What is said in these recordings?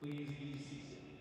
Please be seated.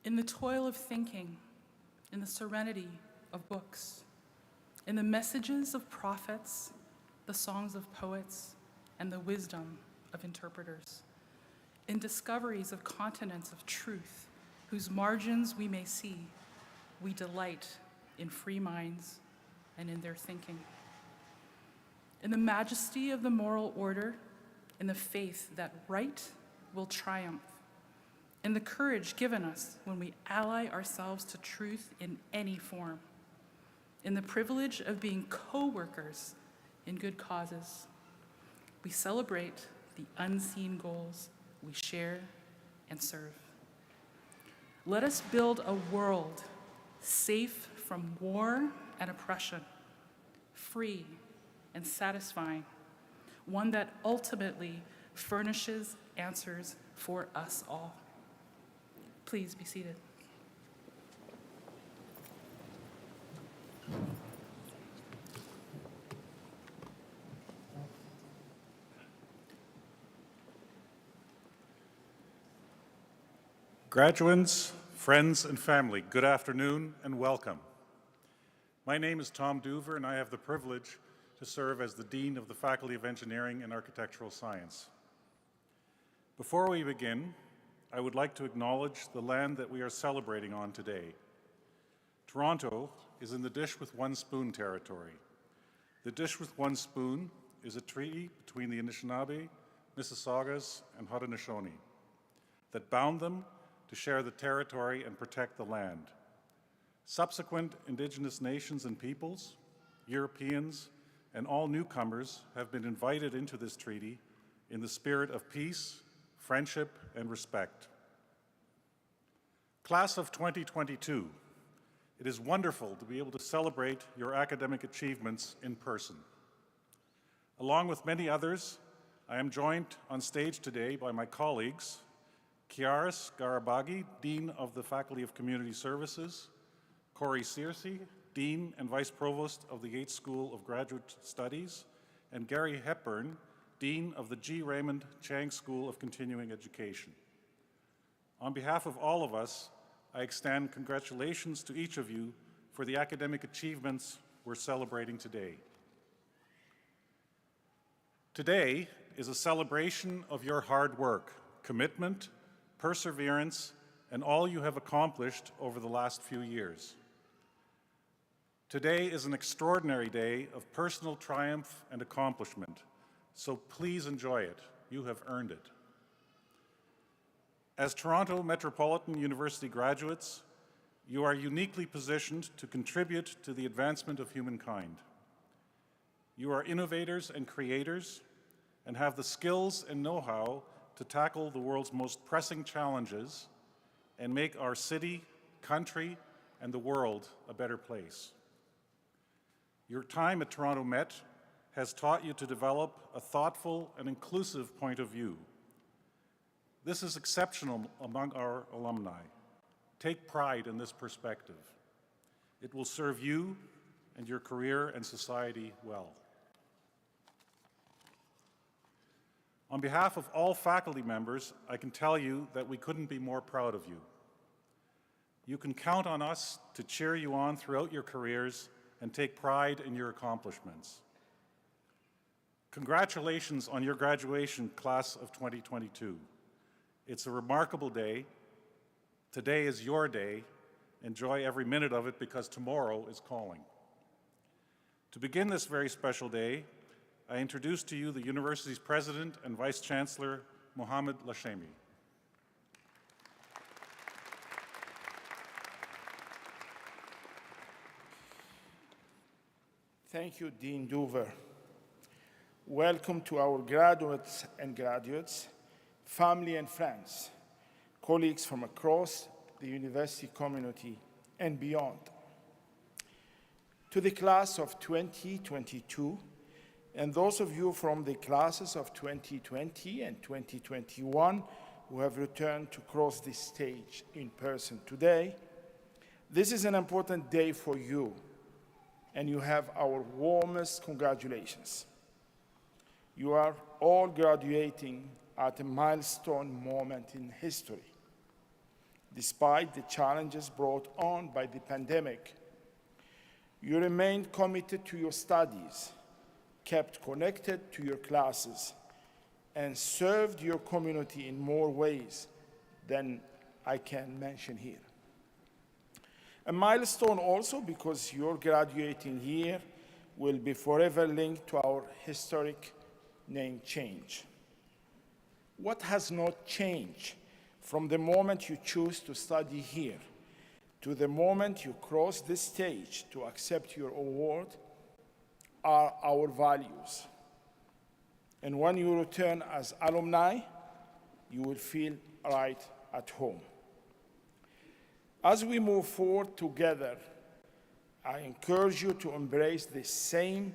In the toil of thinking, in the serenity of books, in the messages of prophets, the songs of poets, and the wisdom of interpreters, in discoveries of continents of truth, whose margins we may see, we delight in free minds and in their thinking. In the majesty of the moral order, in the faith that right will triumph, in the courage given us when we ally ourselves to truth in any form, in the privilege of being co-workers in good causes, we celebrate the unseen goals we share and serve. Let us build a world safe from war and oppression, free and satisfying, one that ultimately furnishes answers for us all. Please be seated. Graduates, friends, and family, good afternoon and welcome. My name is Tom Duver, and I have the privilege to serve as the Dean of the Faculty of Engineering and Architectural Science. Before we begin, I would like to acknowledge the land that we are celebrating on today. Toronto is in the Dish with One Spoon territory. The Dish with One Spoon is a treaty between the Anishinaabe, Mississaugas, and Haudenosaunee that bound them to share the territory and protect the land. Subsequent Indigenous nations and peoples, Europeans, and all newcomers have been invited into this treaty in the spirit of peace, friendship, and respect. Class of 2022, it is wonderful to be able to celebrate your academic achievements in person. Along with many others, I am joined on stage today by my colleagues, Kiaris Garabagi, Dean of the Faculty of Community Services, Corey Searcy, Dean and Vice Provost of the Yates School of Graduate Studies, and Gary Hepburn, Dean of the G. Raymond Chang School of Continuing Education. On behalf of all of us, I extend congratulations to each of you for the academic achievements we're celebrating today. Today is a celebration of your hard work, commitment, perseverance, and all you have accomplished over the last few years. Today is an extraordinary day of personal triumph and accomplishment, so please enjoy it. You have earned it. As Toronto Metropolitan University graduates, you are uniquely positioned to contribute to the advancement of humankind. You are innovators and creators and have the skills and know-how to tackle the world's most pressing challenges and make our city, country, and the world a better place. Your time at Toronto Met has taught you to develop a thoughtful and inclusive point of view. This is exceptional among our alumni. Take pride in this perspective. It will serve you and your career and society well. On behalf of all faculty members, I can tell you that we couldn't be more proud of you. You can count on us to cheer you on throughout your careers and take pride in your accomplishments. Congratulations on your graduation, class of 2022. It's a remarkable day. Today is your day. Enjoy every minute of it because tomorrow is calling. To begin this very special day, I introduce to you the university's President and Vice Chancellor, Mohammed Lashemi. Thank you, Dean Duver. Welcome to our graduates and graduates, family and friends, colleagues from across the university community and beyond. To the class of 2022, and those of you from the classes of 2020 and 2021 who have returned to cross this stage in person today, this is an important day for you, and you have our warmest congratulations. You are all graduating at a milestone moment in history. despite the challenges brought on by the pandemic. You remained committed to your studies, kept connected to your classes, and served your community in more ways than I can mention here. A milestone also because your graduating year will be forever linked to our historic name change. What has not changed from the moment you choose to study here to the moment you cross this stage to accept your award are our values. And when you return as alumni, you will feel right at home. As we move forward together, I encourage you to embrace the same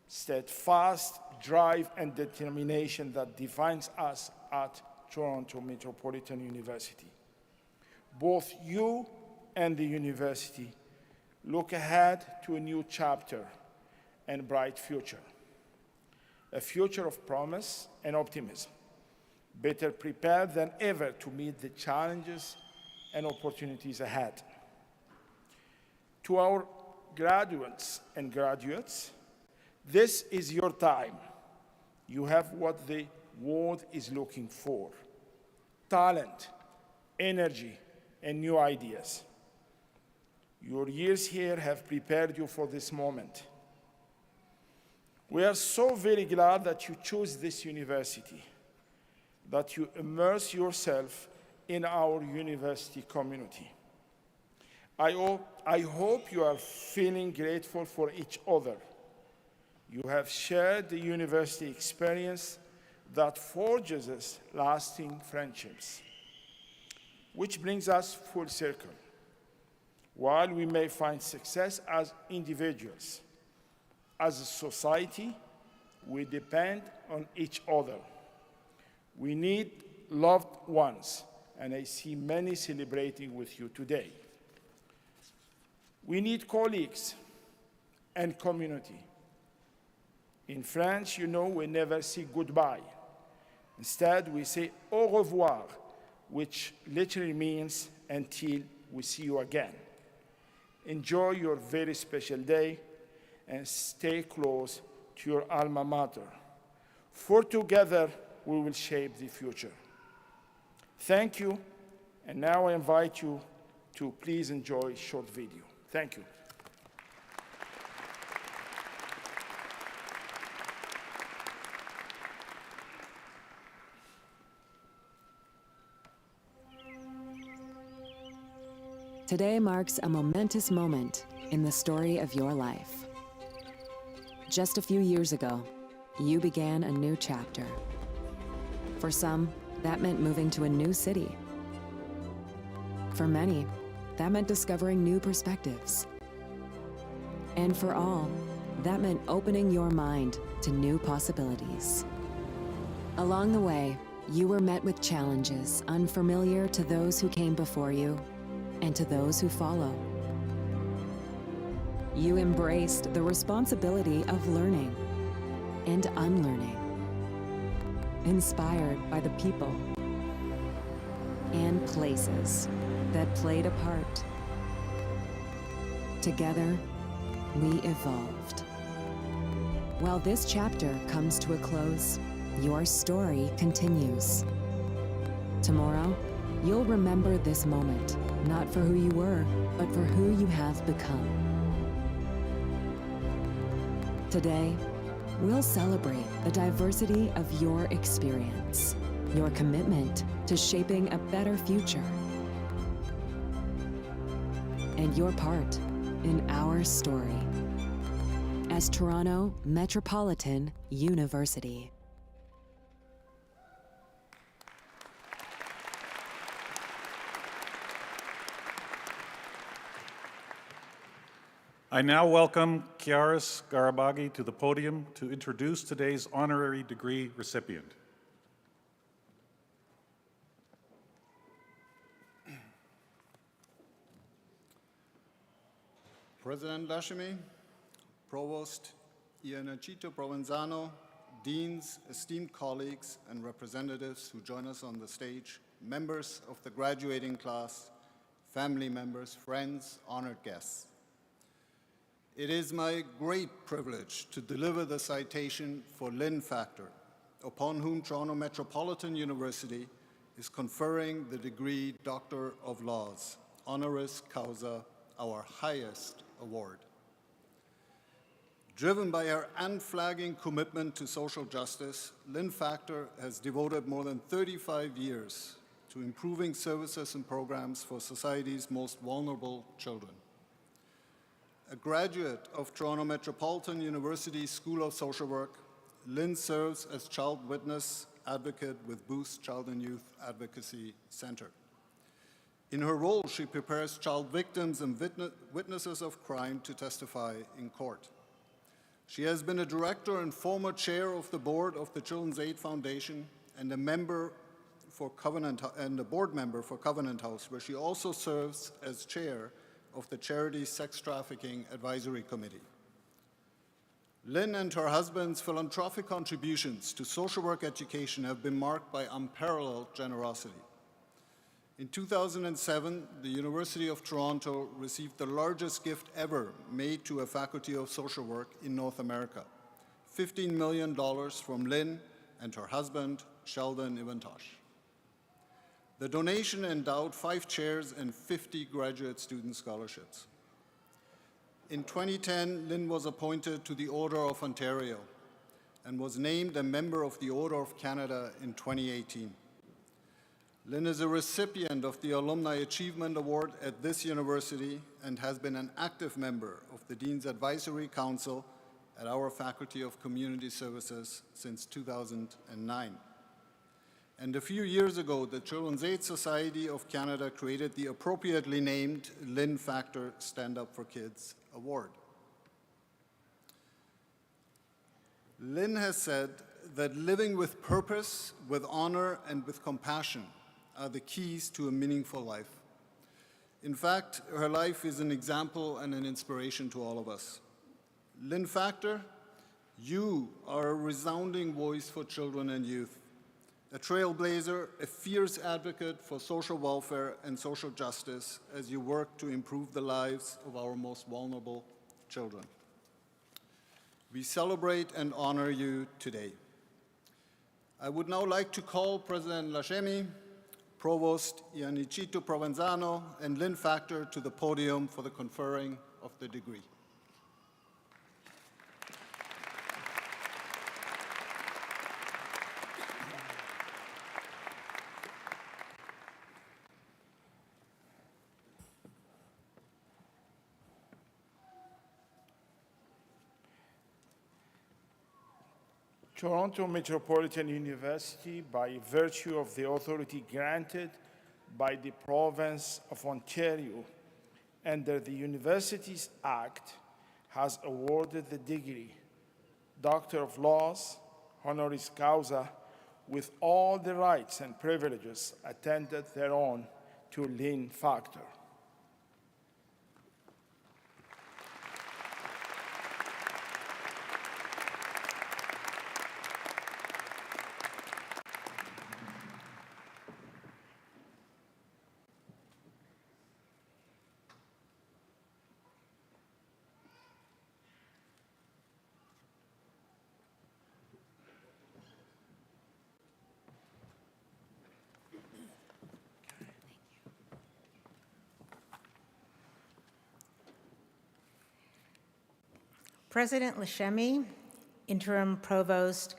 steadfast drive and determination that defines us at Toronto Metropolitan University. Both you and the university look ahead to a new chapter and bright future, a future of promise and optimism, better prepared than ever to meet the challenges and opportunities ahead. To our graduates and graduates, this is your time. You have what the world is looking for: talent, energy, and new ideas. Your years here have prepared you for this moment. We are so very glad that you chose this university, that you immerse yourself in our university community. I hope you are feeling grateful for each other. You have shared the university experience that forges us lasting friendships. Which brings us full circle. While we may find success as individuals, as a society, we depend on each other. We need loved ones, and I see many celebrating with you today. We need colleagues and community. In French, you know, we never say goodbye. Instead, we say au revoir, which literally means until we see you again. Enjoy your very special day and stay close to your alma mater, for together we will shape the future. Thank you, and now I invite you to please enjoy a short video. Thank you. Today marks a momentous moment in the story of your life. Just a few years ago, you began a new chapter. For some, that meant moving to a new city. For many, that meant discovering new perspectives. And for all, that meant opening your mind to new possibilities. Along the way, you were met with challenges unfamiliar to those who came before you and to those who follow. You embraced the responsibility of learning and unlearning, inspired by the people and places that played a part. Together, we evolved. While this chapter comes to a close, your story continues. Tomorrow, you'll remember this moment, not for who you were, but for who you have become. Today, we'll celebrate the diversity of your experience, your commitment to shaping a better future, and your part in our story as Toronto Metropolitan University. I now welcome Chiaris Garabaghi to the podium to introduce today's honorary degree recipient. President Lashemi, Provost Ianacito Provenzano, deans, esteemed colleagues, and representatives who join us on the stage, members of the graduating class, family members, friends, honored guests. It is my great privilege to deliver the citation for Lynn Factor, upon whom Toronto Metropolitan University is conferring the degree Doctor of Laws, honoris causa, our highest award. Driven by her unflagging commitment to social justice, Lynn Factor has devoted more than 35 years to improving services and programs for society's most vulnerable children. A graduate of Toronto Metropolitan University School of Social Work, Lynn serves as child witness advocate with Boost Child and Youth Advocacy Center. In her role, she prepares child victims and witnesses of crime to testify in court. She has been a director and former chair of the board of the Children's Aid Foundation and a board member for Covenant House, where she also serves as chair of the Charity Sex Trafficking Advisory Committee. Lynn and her husband's philanthropic contributions to social work education have been marked by unparalleled generosity. In 2007, the University of Toronto received the largest gift ever made to a faculty of social work in North America, $15 million from Lynn and her husband, Sheldon Ivantosh. The donation endowed 5 chairs and 50 graduate student scholarships. In 2010, Lynn was appointed to the Order of Ontario and was named a member of the Order of Canada in 2018. Lynn is a recipient of the Alumni Achievement Award at this university and has been an active member of the Dean's Advisory Council at our Faculty of Community Services since 2009. And a few years ago, the Children's Aid Society of Canada created the appropriately named Lynn Factor Stand Up for Kids Award. Lynn has said that living with purpose, with honor, and with compassion are the keys to a meaningful life. In fact, her life is an example and an inspiration to all of us. Lynn Factor, you are a resounding voice for children and youth, a trailblazer, a fierce advocate for social welfare and social justice as you work to improve the lives of our most vulnerable children. We celebrate and honor you today. I would now like to call President Lashemi, Provost Iannicito Provenzano, and Lynn Factor to the podium for the conferring of the degree. Toronto Metropolitan University, by virtue of the authority granted by the Province of Ontario under the Universities Act, has awarded the degree Doctor of Laws, honoris causa, with all the rights and privileges attended thereon to Lynn Factor. President Lashemi, Interim Provost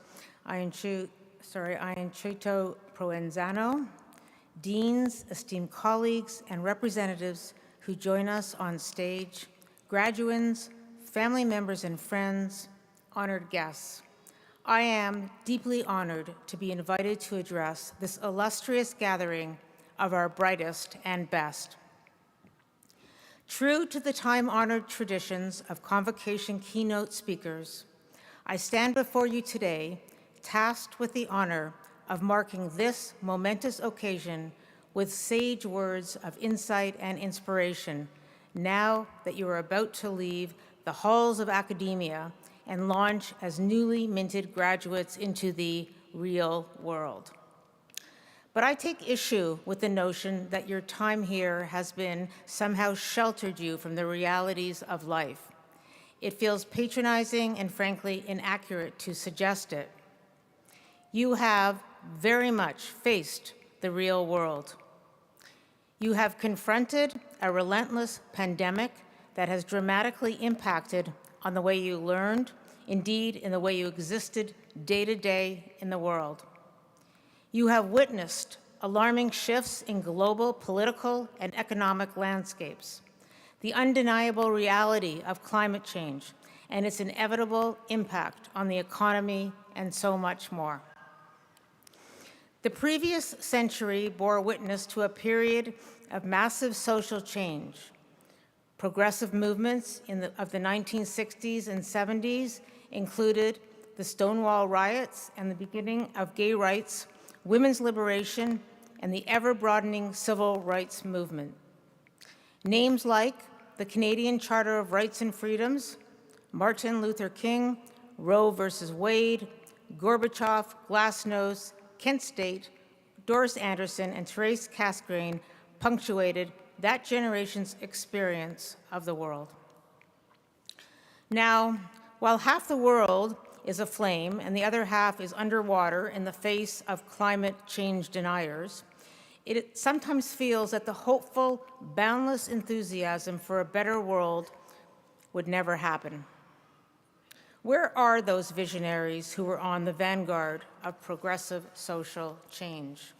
Iannicito Provenzano, deans, esteemed colleagues, and representatives who join us on stage, graduands, family members and friends, honored guests. I am deeply honored to be invited to address this illustrious gathering of our brightest and best. True to the time-honored traditions of Convocation keynote speakers, I stand before you today tasked with the honor of marking this momentous occasion with sage words of insight and inspiration now that you are about to leave the halls of academia and launch as newly minted graduates into the real world. But I take issue with the notion that your time here has been somehow sheltered you from the realities of life. It feels patronizing and frankly inaccurate to suggest it. You have very much faced the real world. You have confronted a relentless pandemic that has dramatically impacted on the way you learned, indeed in the way you existed day to day in the world. You have witnessed alarming shifts in global political and economic landscapes, the undeniable reality of climate change and its inevitable impact on the economy, and so much more. The previous century bore witness to a period of massive social change. Progressive movements of the 1960s and 70s included the Stonewall riots and the beginning of gay rights, women's liberation, and the ever-broadening civil rights movement. Names like the Canadian Charter of Rights and Freedoms, Martin Luther King, Roe versus Wade, Gorbachev, Glasnost, Kent State, Doris Anderson, and Therese Casgrain punctuated that generation's experience of the world. Now, while half the world is aflame and the other half is underwater in the face of climate change deniers, it sometimes feels that the hopeful, boundless enthusiasm for a better world would never happen. Where are those visionaries who were on the vanguard of progressive social change?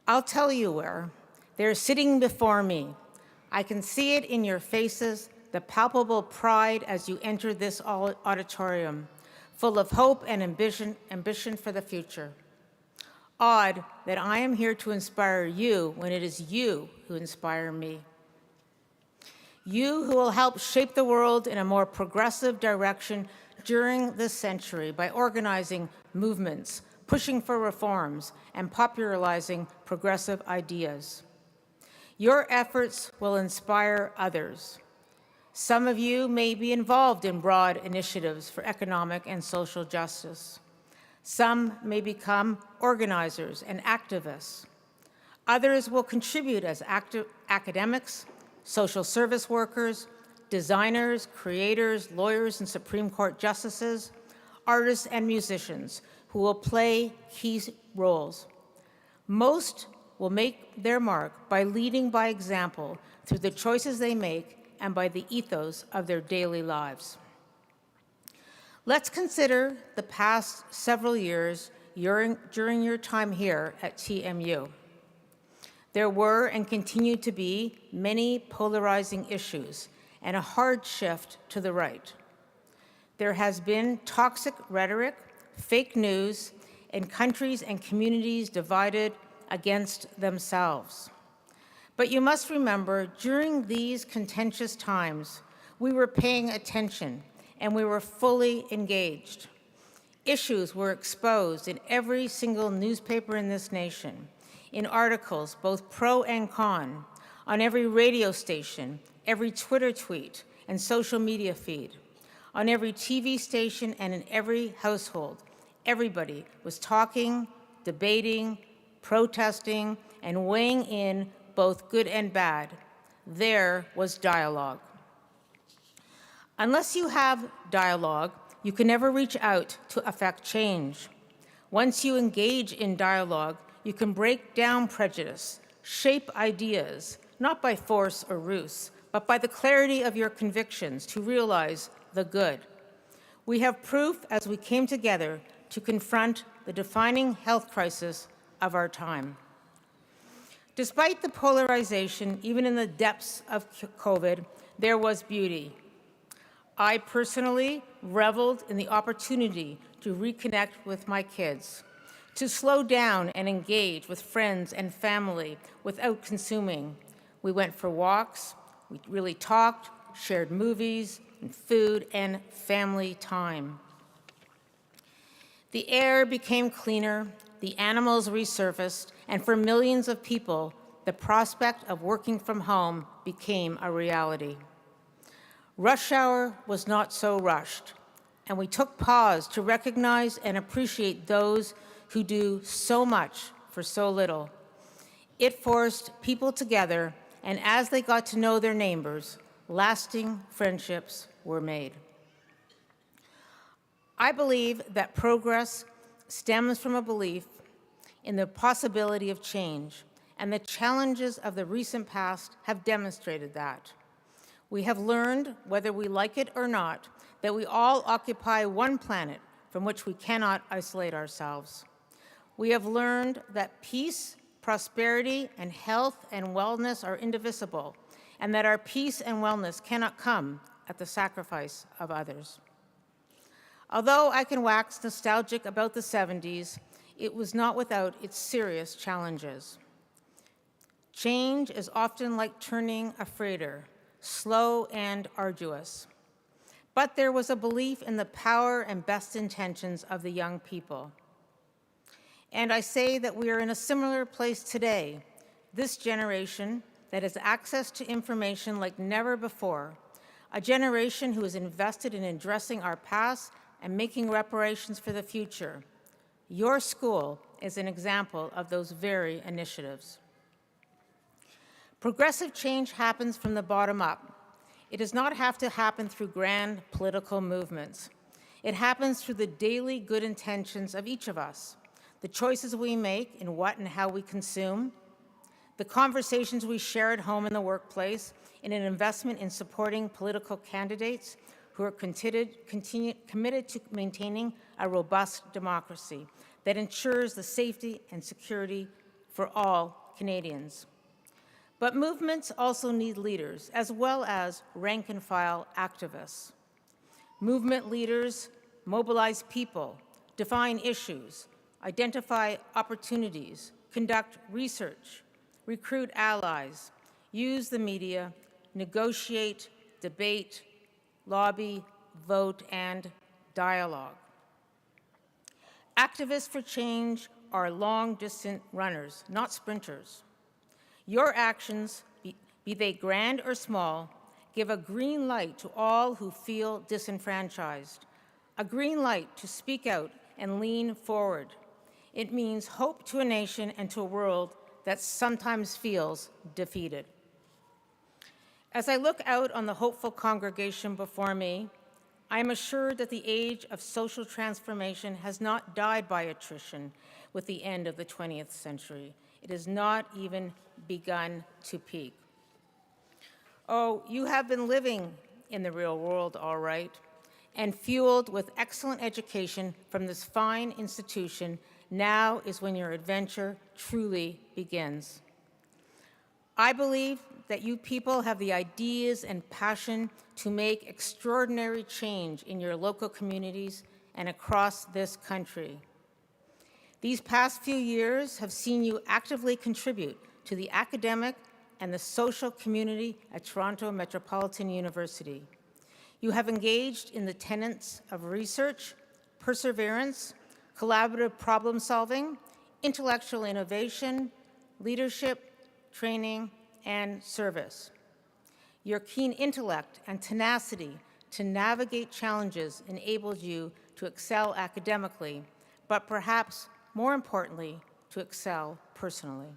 I'll tell you where. They're sitting before me. I can see it in your faces, the palpable pride as you enter this auditorium, full of hope and ambition for the future. Odd that I am here to inspire you when it is you who inspire me. You who will help shape the world in a more progressive direction during this century by organizing movements, pushing for reforms, and popularizing progressive ideas. Your efforts will inspire others. Some of you may be involved in broad initiatives for economic and social justice. Some may become organizers and activists. Others will contribute as academics, social service workers, designers, creators, lawyers, and Supreme Court justices, artists, and musicians who will play key roles. Most will make their mark by leading by example through the choices they make and by the ethos of their daily lives. Let's consider the past several years during your time here at TMU. There were and continue to be many polarizing issues and a hard shift to the right. There has been toxic rhetoric, fake news, and countries and communities divided against themselves. But you must remember, during these contentious times, we were paying attention and we were fully engaged. Issues were exposed in every single newspaper in this nation, in articles, both pro and con, on every radio station, every Twitter tweet, and social media feed, on every TV station and in every household. Everybody was talking, debating, protesting, and weighing in both good and bad. There was dialogue. Unless you have dialogue, you can never reach out to affect change. Once you engage in dialogue, you can break down prejudice, shape ideas, not by force or ruse, but by the clarity of your convictions to realize the good. We have proof as we came together to confront the defining health crisis of our time. Despite the polarization, even in the depths of COVID, there was beauty. I personally reveled in the opportunity to reconnect with my kids, to slow down and engage with friends and family without consuming. We went for walks, we really talked, shared movies, and food, and family time. The air became cleaner, the animals resurfaced, and for millions of people, the prospect of working from home became a reality. Rush hour was not so rushed, and we took pause to recognize and appreciate those who do so much for so little. It forced people together, and as they got to know their neighbors, lasting friendships were made. I believe that progress stems from a belief in the possibility of change, and the challenges of the recent past have demonstrated that. We have learned, whether we like it or not, that we all occupy one planet from which we cannot isolate ourselves. We have learned that peace, prosperity, and health and wellness are indivisible, and that our peace and wellness cannot come at the sacrifice of others. Although I can wax nostalgic about the 70s, it was not without its serious challenges. Change is often like turning a freighter, slow and arduous. But there was a belief in the power and best intentions of the young people. And I say that we are in a similar place today, this generation that has access to information like never before, a generation who is invested in addressing our past and making reparations for the future. Your school is an example of those very initiatives. Progressive change happens from the bottom up. It does not have to happen through grand political movements. It happens through the daily good intentions of each of us, the choices we make in what and how we consume, the conversations we share at home and the workplace, and an investment in supporting political candidates who are committed to maintaining a robust democracy that ensures the safety and security for all Canadians. But movements also need leaders, as well as rank-and-file activists. Movement leaders mobilize people, define issues, identify opportunities, conduct research, recruit allies, use the media, negotiate, debate, lobby, vote, and dialogue. Activists for change are long-distance runners, not sprinters. Your actions, be they grand or small, give a green light to all who feel disenfranchised, a green light to speak out and lean forward. It means hope to a nation and to a world that sometimes feels defeated. As I look out on the hopeful congregation before me, I am assured that the age of social transformation has not died by attrition with the end of the 20th century. It has not even begun to peak. Oh, you have been living in the real world, all right, and fueled with excellent education from this fine institution. Now is when your adventure truly begins. I believe that you people have the ideas and passion to make extraordinary change in your local communities and across this country. These past few years have seen you actively contribute to the academic and the social community at Toronto Metropolitan University. You have engaged in the tenets of research, perseverance, collaborative problem solving, intellectual innovation, leadership, training, and service. Your keen intellect and tenacity to navigate challenges enabled you to excel academically, but perhaps more importantly, to excel personally.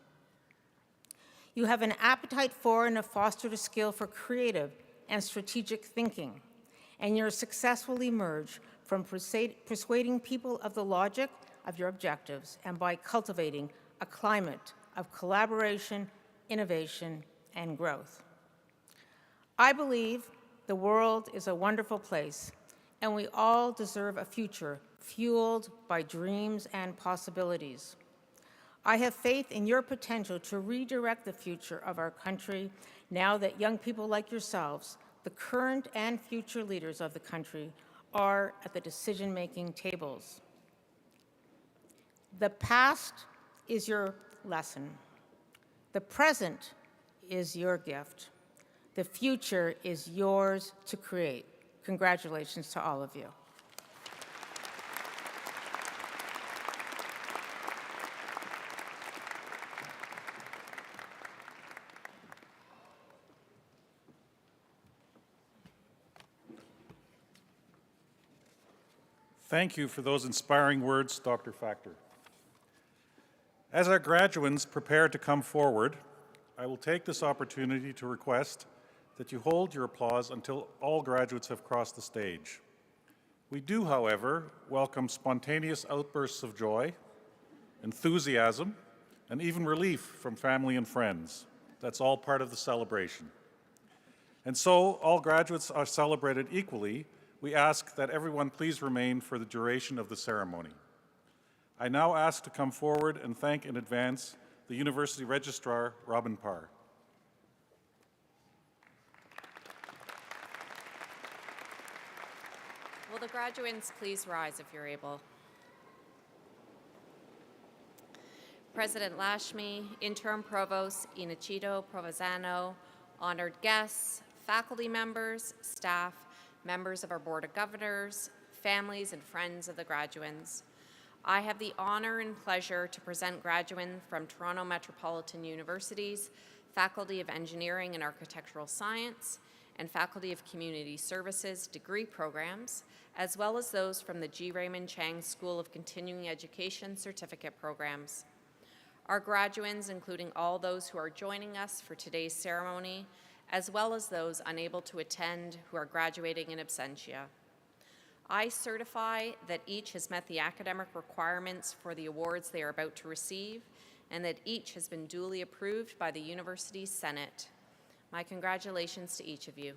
You have an appetite for and have fostered a skill for creative and strategic thinking, and you're successfully emerged from persuading people of the logic of your objectives and by cultivating a climate of collaboration, innovation, and growth. I believe the world is a wonderful place, and we all deserve a future fueled by dreams and possibilities. I have faith in your potential to redirect the future of our country now that young people like yourselves, the current and future leaders of the country, are at the decision-making tables. The past is your lesson. The present is your gift. The future is yours to create. Congratulations to all of you. Thank you for those inspiring words, Dr. Factor. As our graduands prepare to come forward, I will take this opportunity to request that you hold your applause until all graduates have crossed the stage. We do, however, welcome spontaneous outbursts of joy, enthusiasm, and even relief from family and friends. That's all part of the celebration. And so, all graduates are celebrated equally. We ask that everyone please remain for the duration of the ceremony. I now ask to come forward and thank in advance the University Registrar, Robin Parr. Will the graduands please rise if you're able? President Lashemi, Interim Provost Inachito Provenzano, honored guests, faculty members, staff, members of our Board of Governors, families and friends of the graduands. I have the honor and pleasure to present graduands from Toronto Metropolitan University's Faculty of Engineering and Architectural Science and Faculty of Community Services degree programs, as well as those from the G. Raymond Chang School of Continuing Education certificate programs. Our graduands, including all those who are joining us for today's ceremony, as well as those unable to attend who are graduating in absentia. I certify that each has met the academic requirements for the awards they are about to receive, and that each has been duly approved by the University's Senate. My congratulations to each of you.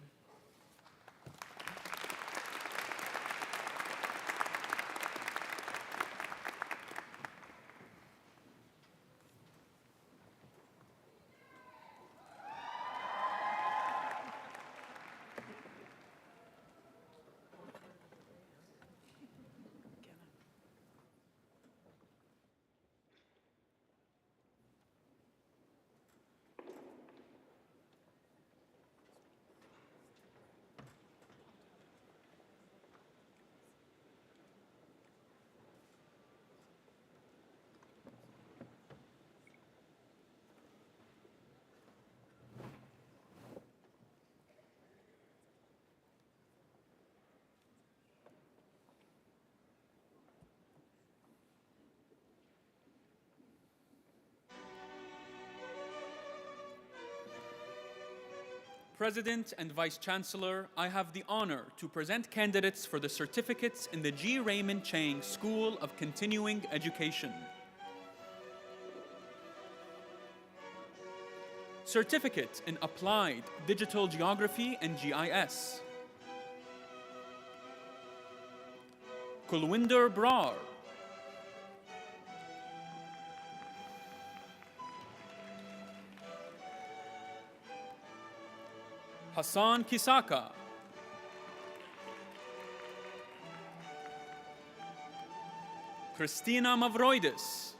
President and Vice Chancellor, I have the honor to present candidates for the certificates in the G. Raymond Chang School of Continuing Education. Certificate in Applied Digital Geography and GIS. Kulwinder Brar. Hassan Kisaka. Christina Mavroidis.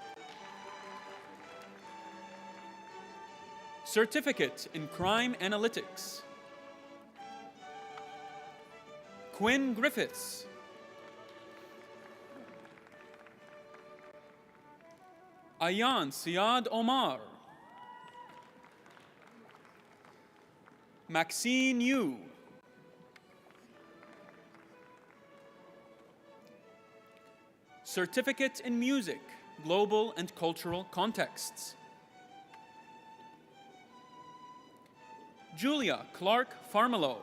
Certificate in Crime Analytics. Quinn Griffiths. Ayan Siad Omar. Maxine Yu. Certificate in Music, Global and Cultural Contexts. Julia Clark Farmelo.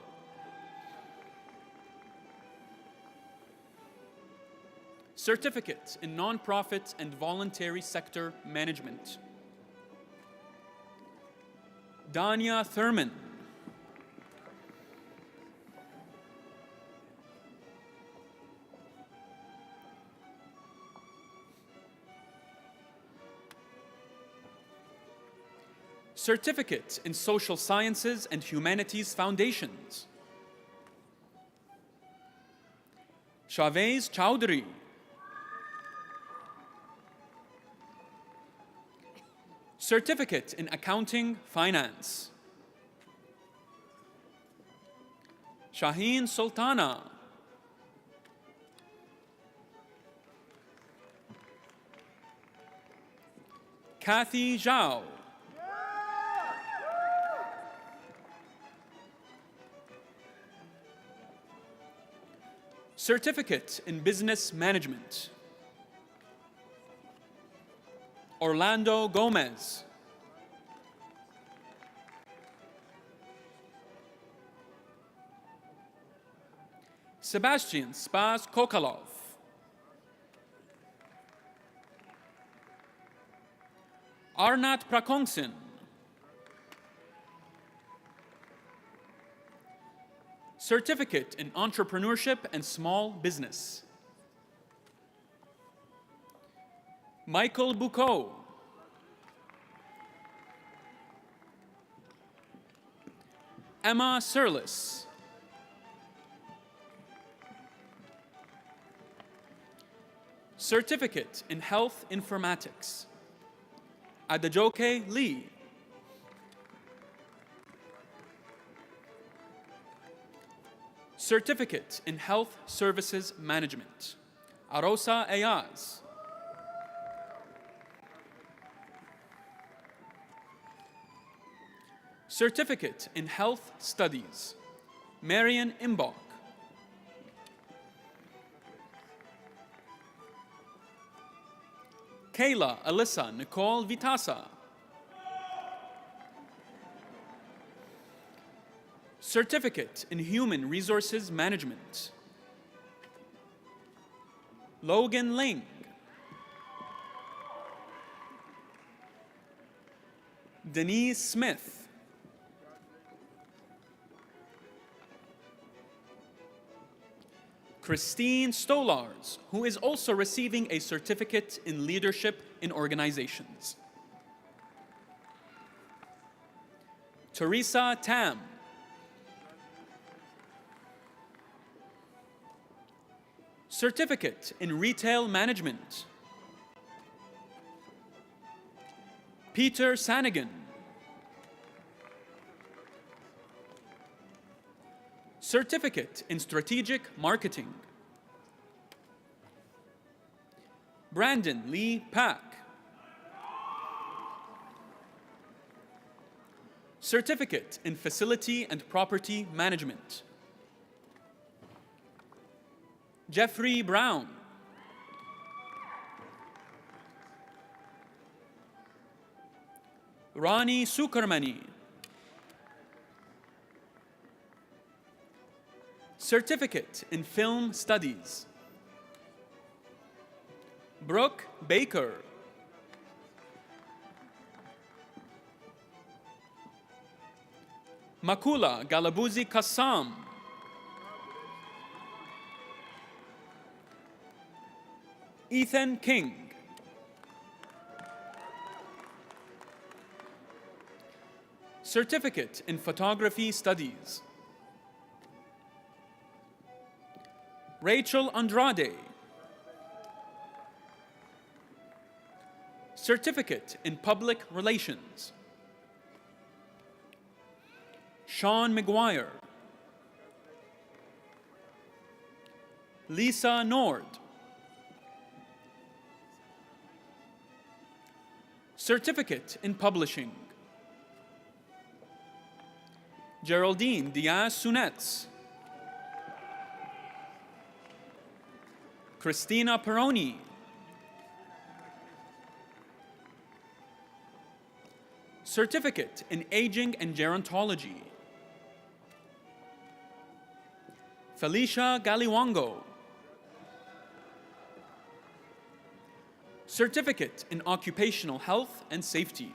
Certificate in Nonprofit and Voluntary Sector Management. Danya Thurman. Certificate in Social Sciences and Humanities Foundations. Shavez Chowdhury. Certificate in Accounting Finance. Shaheen Sultana. Kathy Zhao. Certificate in Business Management. Orlando Gomez. Sebastian Spaz Kokalov. Arnat Prakongsin. Certificate in Entrepreneurship and Small Business. Michael Bucco. Emma Surlis. Certificate in Health Informatics. Adejoke Lee. Certificate in Health Services Management. Arosa Ayaz. Certificate in Health Studies. Marian Imbach. Kayla Alyssa Nicole Vitasa. Certificate in Human Resources Management. Logan Ling. Denise Smith. Christine Stolars, who is also receiving a certificate in leadership in organizations. Teresa Tam. Certificate in Retail Management. Peter Sanigan. Certificate in Strategic Marketing. Brandon Lee Pack. Certificate in Facility and Property Management. Jeffrey Brown. Rani Sukarmani. Certificate in Film Studies. Brooke Baker. Makula Galabuzi Kassam. Ethan King. Certificate in Photography Studies. Rachel Andrade. Certificate in Public Relations. Sean McGuire. Lisa Nord. Certificate in Publishing. Geraldine Diaz-Sunetz. Christina Peroni. Certificate in Aging and Gerontology. Felicia Galiwango. Certificate in Occupational Health and Safety.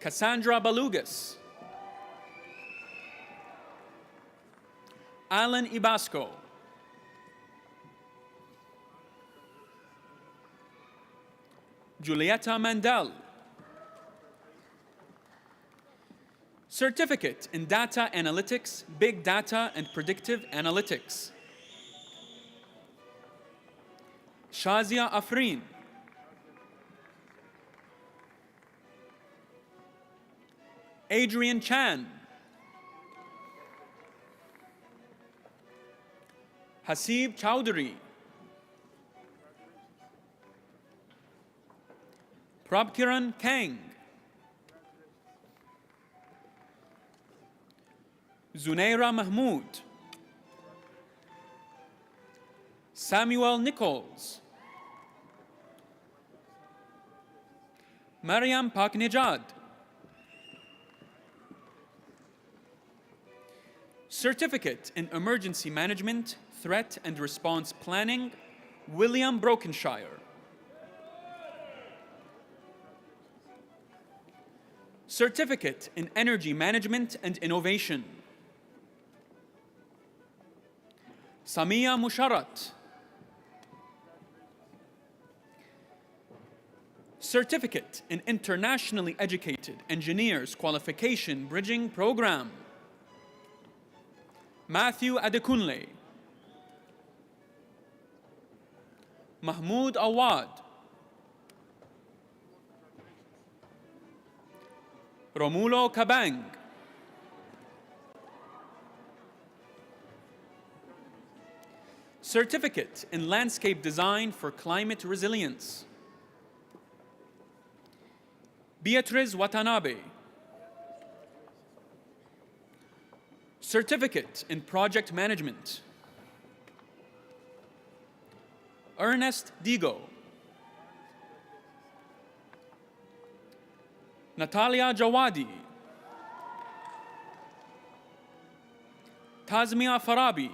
Cassandra Balugas. Alan Ibasco. Julieta Mandel. Certificate in Data Analytics, Big Data and Predictive Analytics. Shazia Afrin. Adrian Chan. Hasib Chowdhury. Prabkiran Kang. Zunaira Mahmood. Samuel Nichols. Mariam Paknejad. Certificate in Emergency Management, Threat and Response Planning, William Brokenshire. Certificate in Energy Management and Innovation, Samia Musharat. Certificate in Internationally Educated Engineers Qualification Bridging Program, Matthew Adekunle. Mahmoud Awad. Romulo Kabang. Certificate in Landscape Design for Climate Resilience, Beatriz Watanabe. Certificate in Project Management, Ernest Digo. Natalia Jawadi. Tazmia Farabi.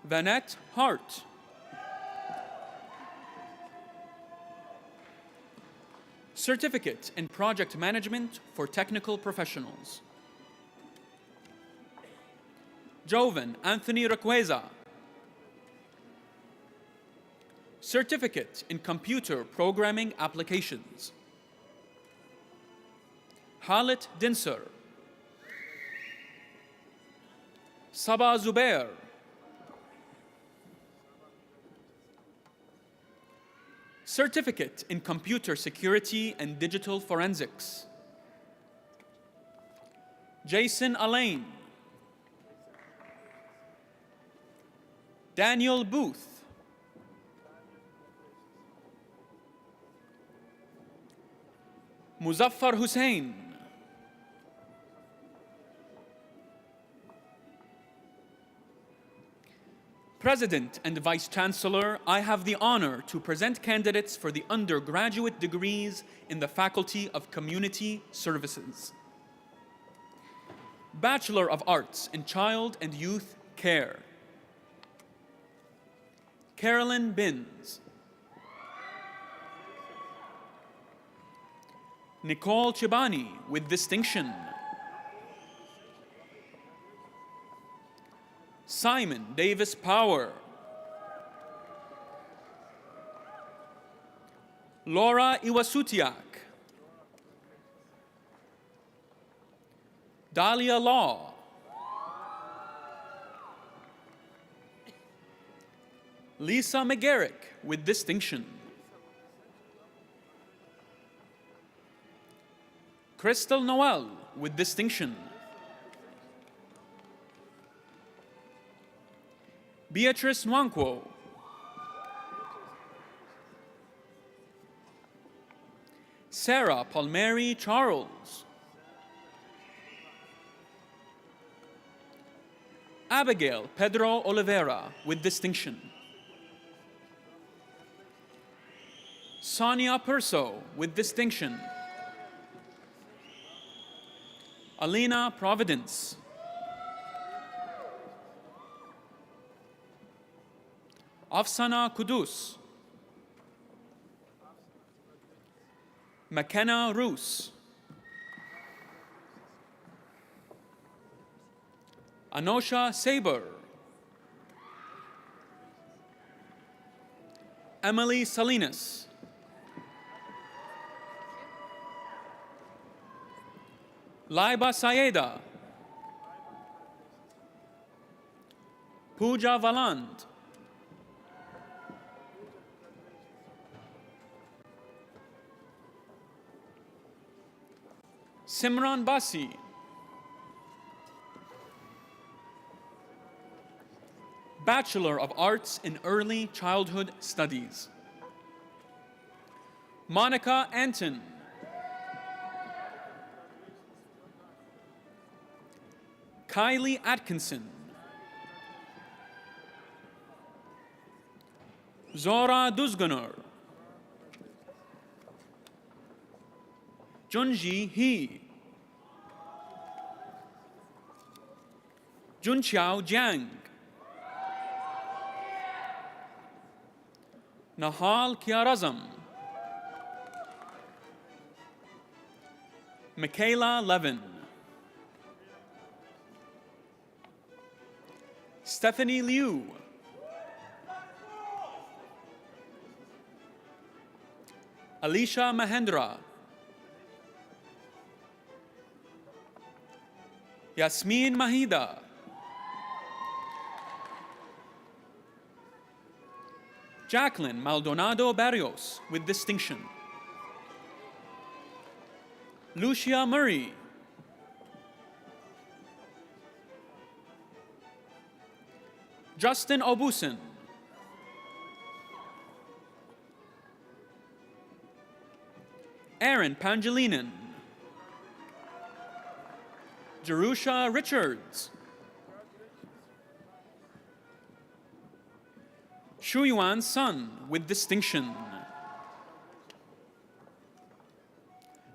Vanette Hart. Certificate in Project Management for Technical Professionals, Jovan Anthony Requeza. Certificate in Computer Programming Applications, Halit Dinsar. Sabah Zubair. Certificate in Computer Security and Digital Forensics, Jason Alain. Daniel Booth. Muzaffar Hussain. President and Vice Chancellor, I have the honor to present candidates for the undergraduate degrees in the Faculty of Community Services. Bachelor of Arts in Child and Youth Care, Carolyn Binns. Nicole Chibani with distinction, Simon Davis Power, Laura Iwasutiak, Dahlia Law, Lisa McGarrick with distinction, Crystal Noel with distinction, Beatrice Nwankwo, Sarah Palmieri Charles, Abigail Pedro Oliveira with distinction, Sonia Perso with distinction, Alina Providence, Afsana Kudus, McKenna Roos, Anosha Saber, Emily Salinas, Laiba Sayeda, Pooja Valand, Simran Basi, Bachelor of Arts in Early Childhood Studies, Monica Anton, Kylie Atkinson, Zora Duzgunur, Junji He, Junqiao Jiang, Nahal Kiarazam, Michaela Levin, Stephanie Liu, Alicia Mahendra, Yasmin Mahida, Jacqueline Maldonado Barrios with distinction, Lucia Murray, Justin Obusin, Aaron Pangelinin, Jerusha Richards, Shuyuan Sun with distinction,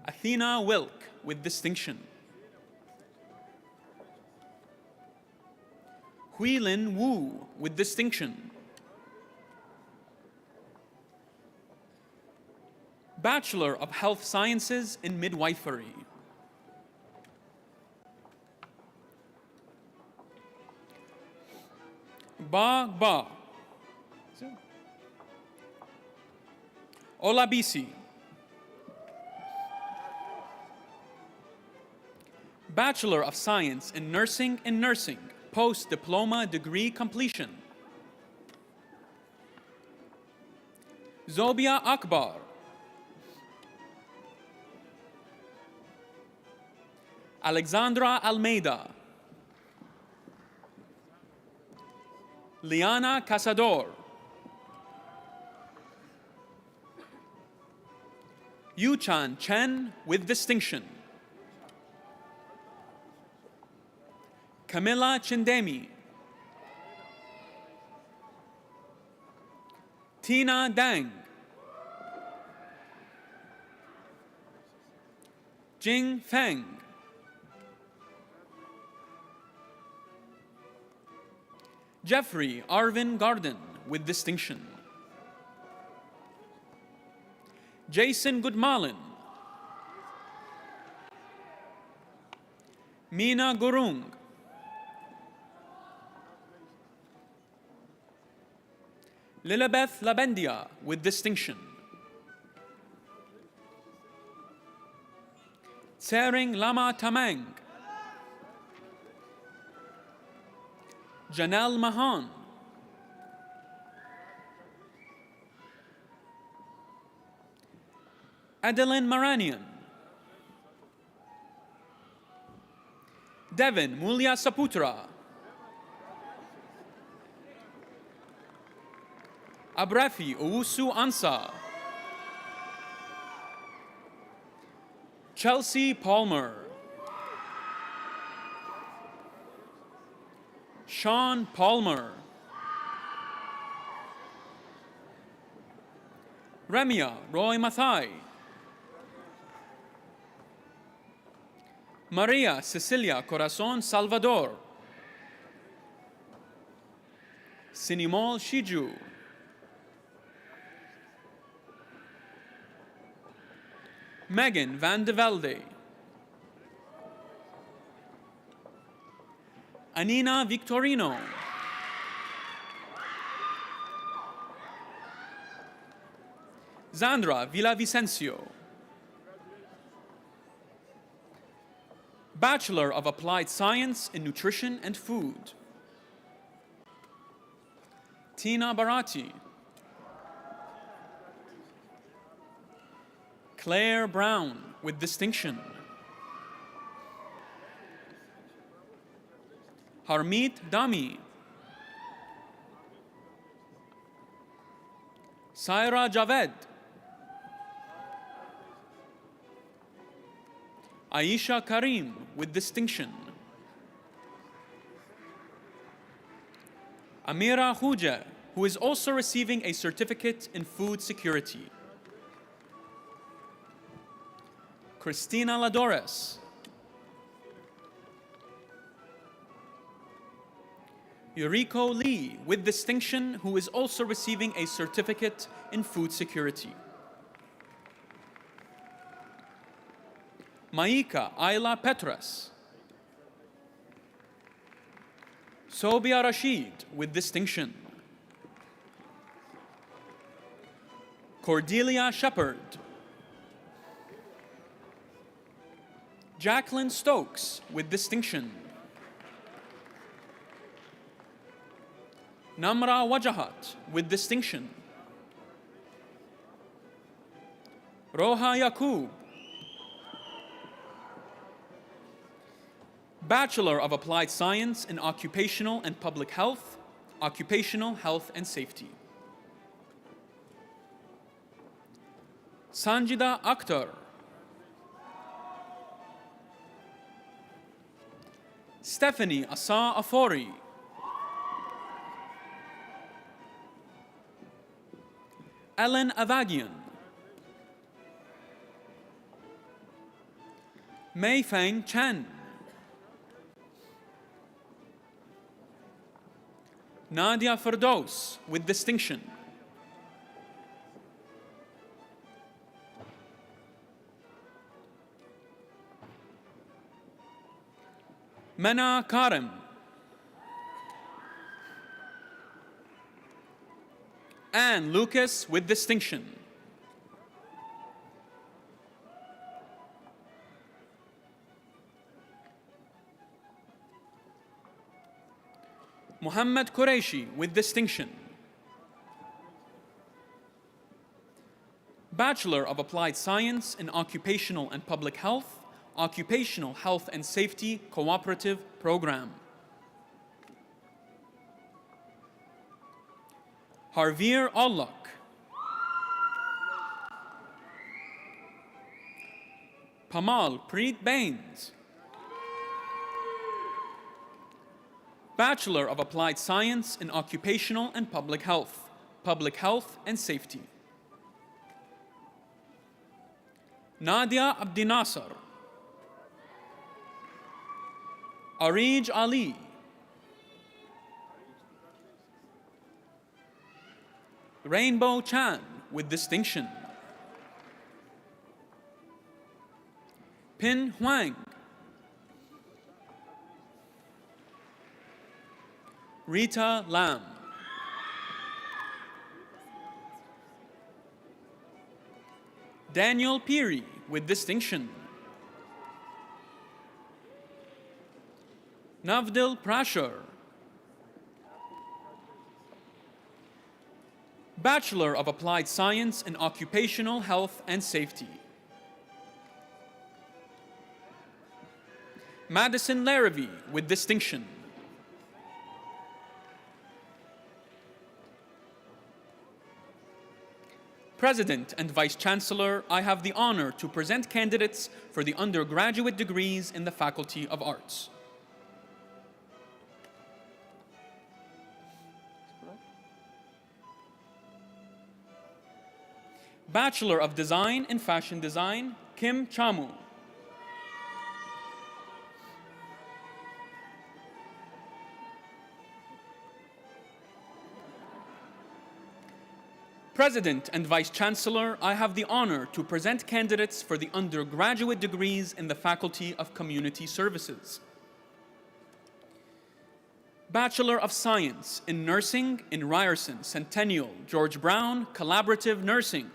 Athena Wilk with distinction, Huilin Wu with distinction, Bachelor of Health Sciences in Midwifery, Ba Olabisi, Bachelor of Science in Nursing, post-diploma degree completion, Zobia Akbar, Alexandra Almeida, Liana Casador, Yuchan Chen with distinction, Camilla Chindemi, Tina Dang, Jing Feng, Jeffrey Arvin Garden with distinction, Jason Goodmalin, Mina Gurung, Lilibeth Labendia with distinction, Tsering Lama Tamang, Janelle Mahan, Adeline Maranian, Devin Mulya Saputra, Abrefi Owusu Ansa, Chelsea Palmer, Sean Palmer, Remia Roy Mathai, Maria Cecilia Corazon Salvador, Sinimol Shiju, Megan Van de Velde, Anina Victorino, Zandra Villavicencio, Bachelor of Applied Science in Nutrition and Food, Tina Barati, Claire Brown with distinction, Harmeet Dami, Saira Javed, Aisha Karim with distinction, Amira who is also receiving a certificate in food security. Christina Ladores. Yuriko Lee, with distinction, who is also receiving a certificate in food security. Maika Ayla Petras. Sobia Rashid, with distinction. Cordelia Shepard. Jacqueline Stokes, with distinction. Namra Wajahat, with distinction. Roha Yaqub. Bachelor of Applied Science in Occupational and Public Health, Occupational Health and Safety. Sanjida Akhtar. Stephanie Asa Afori. Ellen Avagian. Mei Feng Chen. Nadia Firdaus, with distinction. Mena Karim. Anne Lucas, with distinction. Mohammed Qureshi, with distinction. Bachelor of Applied Science in Occupational and Public Health, Occupational Health and Safety Cooperative Program. Harveer Allak. Pamal Preet Bains. Bachelor of Applied Science in Occupational and Public Health and Safety. Nadia Abdinasar. Arij Ali. Rainbow Chan, with distinction. Pin Huang. Rita Lam. Daniel Peary, with distinction. Navdil Prashar. Bachelor of Applied Science in Occupational Health and Safety. Madison Larrabee, with distinction. President and Vice Chancellor, I have the honor to present candidates for the undergraduate degrees in the Faculty of Arts. Bachelor of Design in Fashion Design, Kim Chamu. President and Vice Chancellor, I have the honor to present candidates for the undergraduate degrees in the Faculty of Community Services. Bachelor of Science in Nursing in Ryerson, Centennial, George Brown, Collaborative Nursing.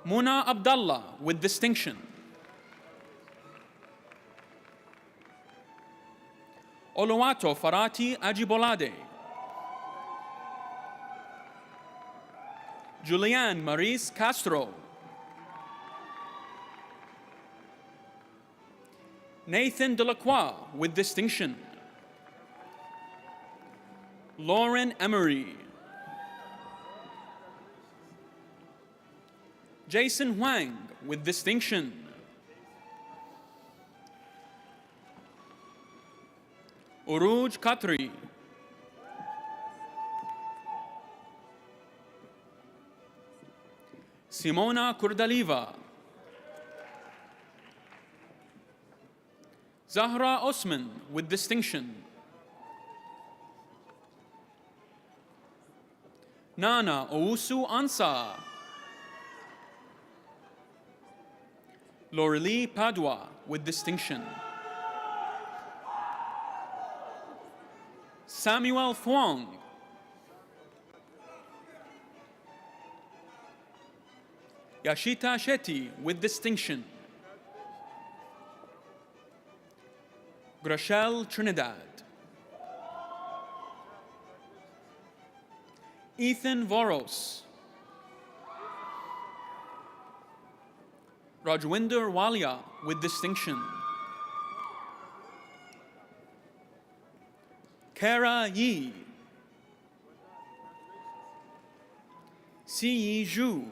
Muna Abdallah, with distinction. Oluwato Farati Ajibolade. Julianne Maurice Castro. Nathan Delacroix, with distinction. Lauren Emery. Jason Huang, with distinction. Uruj Khatri. Simona Kurdaliva, Zahra Osman with distinction, Nana Owusu Ansah, Lorelie Padua with distinction, Samuel Thuong, Yashita Shetty with distinction, Grachelle Trinidad, Ethan Voros, Rajwinder Walia with distinction, Kara Yi, Siyi Zhu,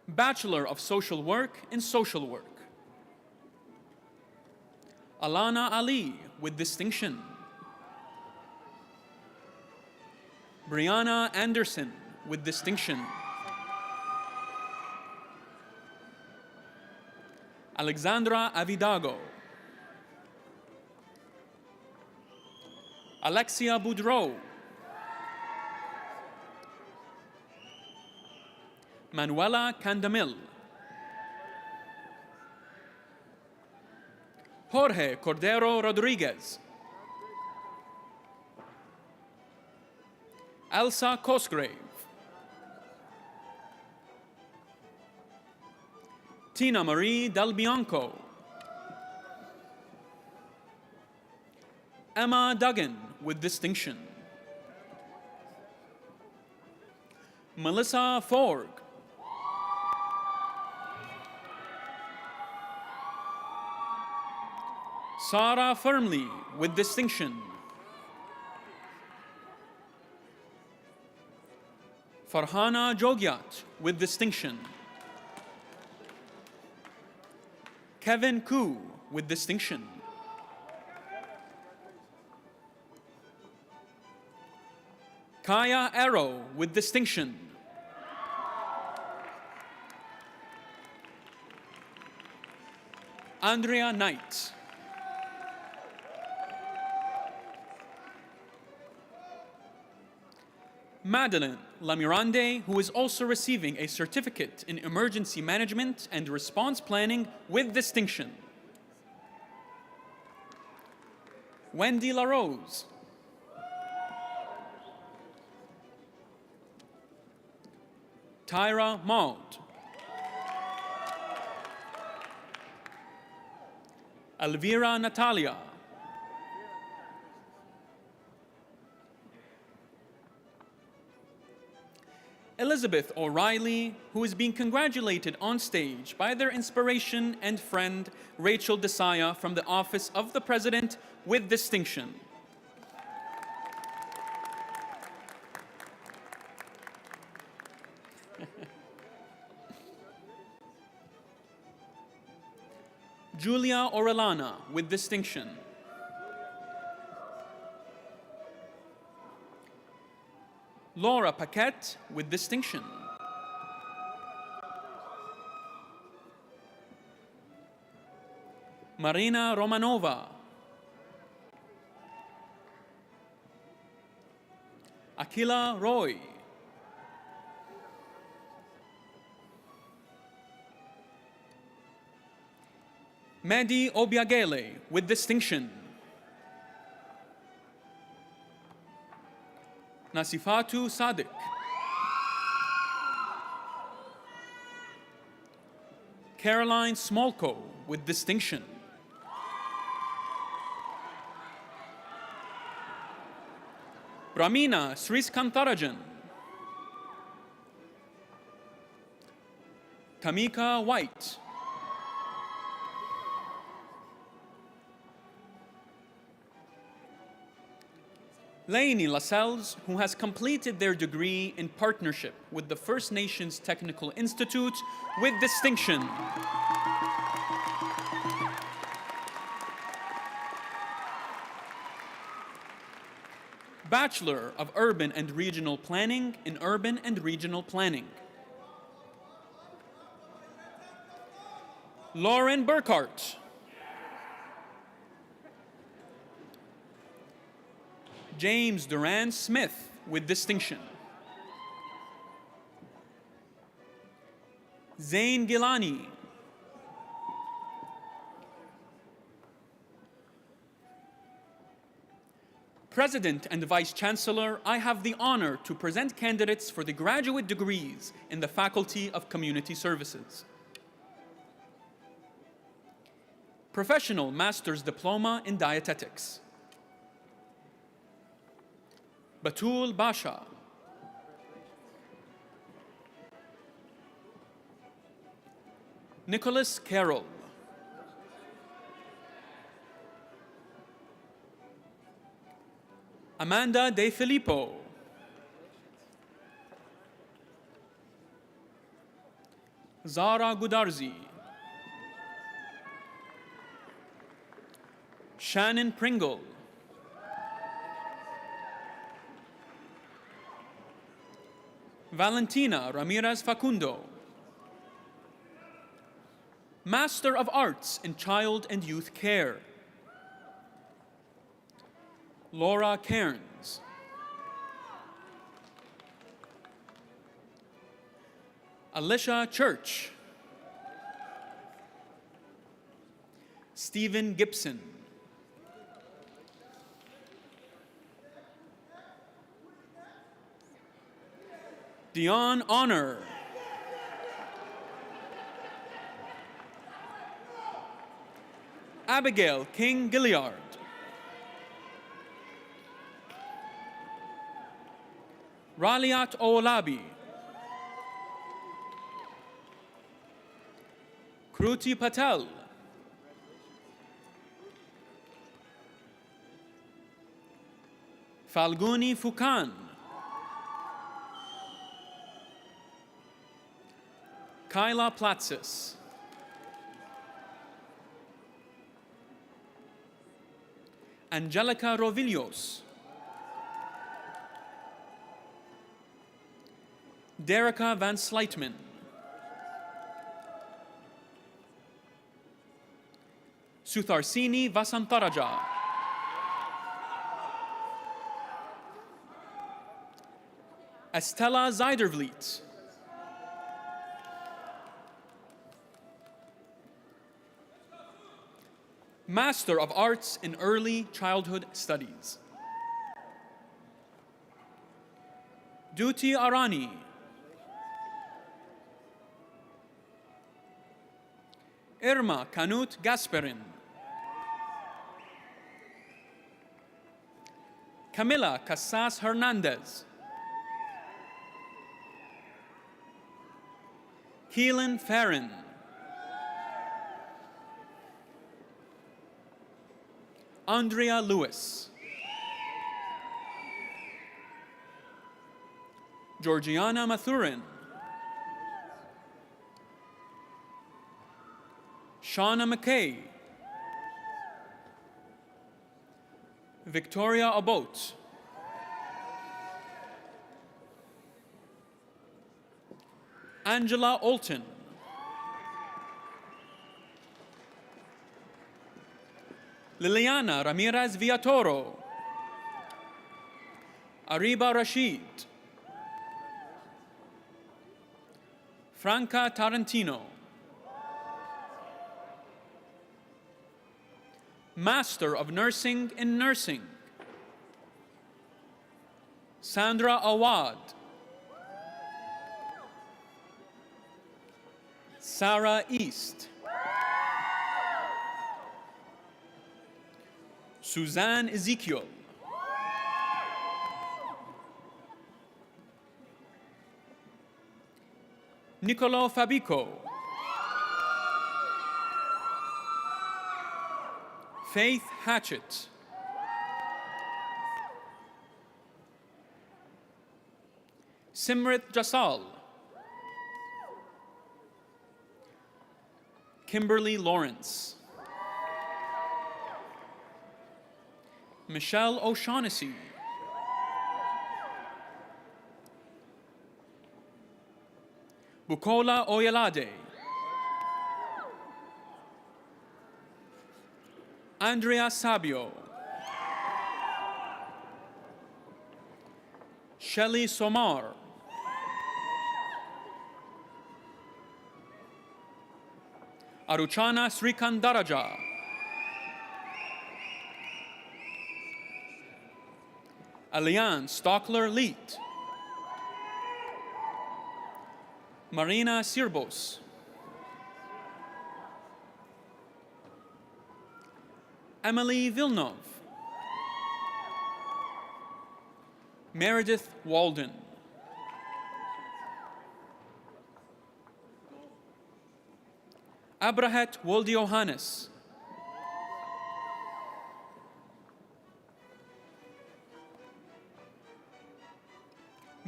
Bachelor of Social Work in Social Work, Alana Ali with distinction, Brianna Anderson with distinction, Alexandra Avidago, Alexia Boudreau, Manuela Candamil, Jorge Cordero Rodriguez, Elsa Cosgrave, Tina Marie Del Bianco, Emma Duggan with distinction, Melissa Forg, Sarah Firmly with distinction, Farhana Jogyat with distinction, Kevin Koo with distinction, Kaya Arrow with distinction, Andrea Knight, Madeline Lamirande, who is also receiving a certificate in emergency management and response planning with distinction, Wendy LaRose, Tyra Maud, Elvira Natalia, Elizabeth O'Reilly, who is being congratulated on stage by their inspiration and friend, Rachel Desaya, from the Office of the President with distinction. Julia Orellana with distinction. Laura Paquette with distinction. Marina Romanova. Akila Roy. Mehdi Obiagele with distinction. Nasifatu Sadiq. Caroline Smolko with distinction. Ramina Sriskantarajan. Tamika White. Lainey Lascelles, who has completed their degree in partnership with the First Nations Technical Institute with distinction. Bachelor of Urban and Regional Planning in Urban and Regional Planning. Lauren Burkhart. James Duran Smith with distinction. Zain Gilani. President and Vice Chancellor, I have the honor to present candidates for the graduate degrees in the Faculty of Community Services. Professional Master's Diploma in Dietetics. Batul Basha. Nicholas Carroll. Amanda De Filippo. Zara Gudarzi. Shannon Pringle. Valentina Ramirez Facundo. Master of Arts in Child and Youth Care. Laura Cairns. Alicia Church. Stephen Gibson. Dion Honor. Abigail King Gilliard. Raliat Olabi. Kruti Patel. Falguni Fukan. Kyla Platsis. Angelica Rovillos. Derica Van Slightman. Sutharsini Vasantaraja. Estella Zeidervliet. Master of Arts in Early Childhood Studies. Duty Arani. Irma Kanut Gasperin. Camila Casas Hernandez. Keelan Farron. Andrea Lewis. Georgiana Mathurin. Shauna McKay. Victoria Abot. Angela Olton. Liliana Ramirez Villatoro. Ariba Rashid. Franca Tarantino. Master of Nursing in Nursing. Sandra Awad. Sarah East. Suzanne Ezekiel. Nicolo Fabico. Faith Hatchett. Simrit Jasal. Kimberly Lawrence. Michelle O'Shaughnessy. Bukola Oyelade, Andrea Sabio, Shelley Somar, Aruchana Srikandaraja, Alian Stockler-Leet, Marina Sirbos, Emily Villeneuve, Meredith Walden, Abrahat Woldiohannes,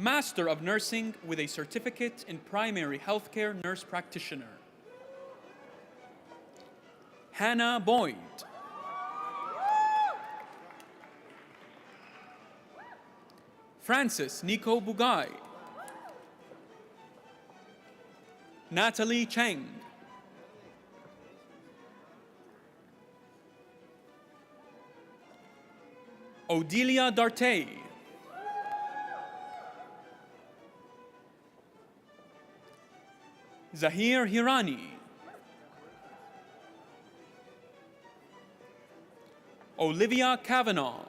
Master of Nursing with a Certificate in Primary Healthcare Nurse Practitioner, Hannah Boyd, Francis Nico Bugai, Natalie Chang, Odelia Darte, Zahir Hirani, Olivia Kavanaugh,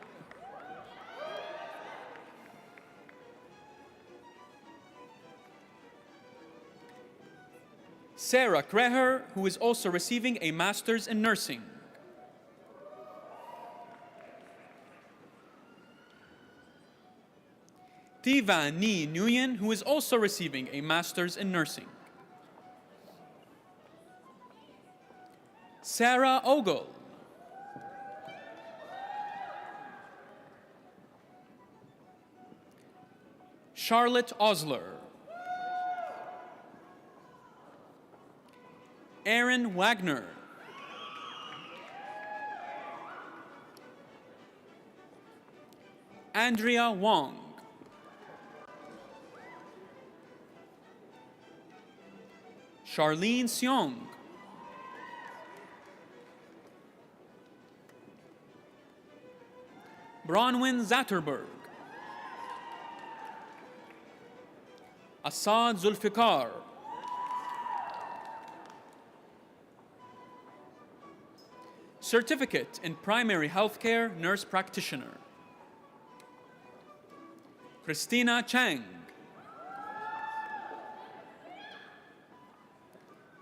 Sarah Kreher, who is also receiving a Master's in Nursing, Tivan Ni Nguyen, who is also receiving a Master's in Nursing, Sarah Ogle, Charlotte Osler, Aaron Wagner, Andrea Wong, Charlene Seong, Bronwyn Zatterberg, Assad Zulfikar, Certificate in Primary Healthcare Nurse Practitioner, Christina Chang,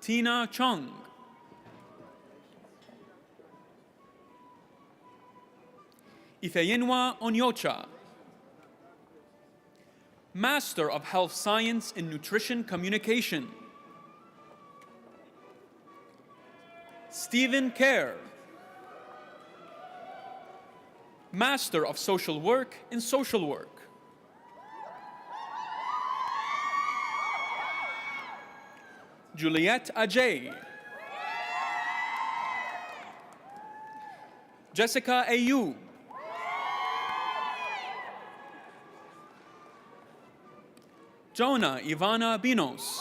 Tina Chung, Ifeyinwa Onyocha, Master of Health Science in Nutrition Communication, Stephen Kerr, Master of Social Work in Social Work, Juliette Ajay, Jessica Ayu, Jonah Ivana Binos,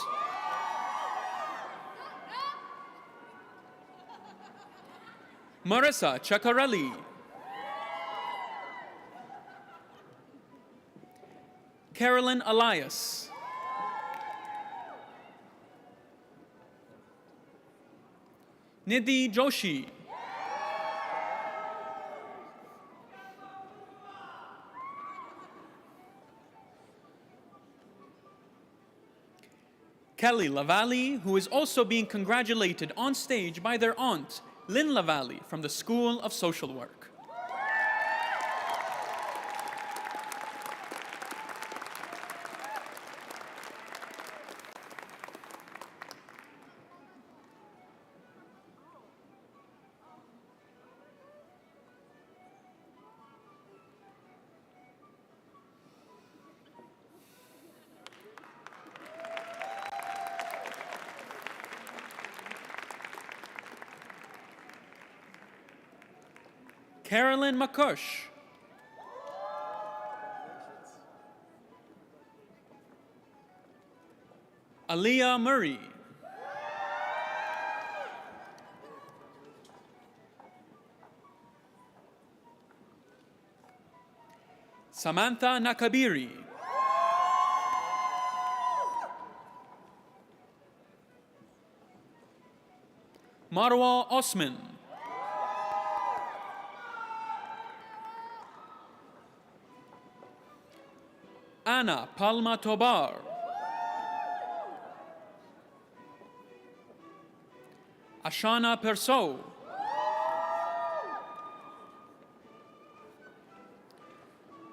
Marissa Chakarelli, Carolyn Elias, Nidhi Joshi, Kelly Lavallee, who is also being congratulated on stage by their aunt, Lynn Lavallee, from the School of Social Work. Carolyn McCush, Aliyah Murray. Samantha Nakabiri. Marwa Osman. Anna Palma Tobar. Ashana Perso.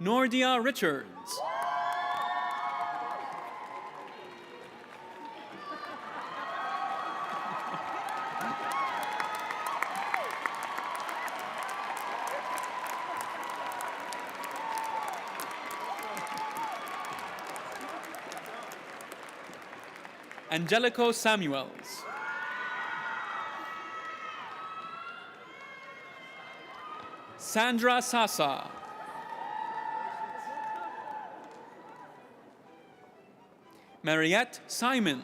Nordia Richards. Angelico Samuels. Sandra Sasa. Mariette Simon.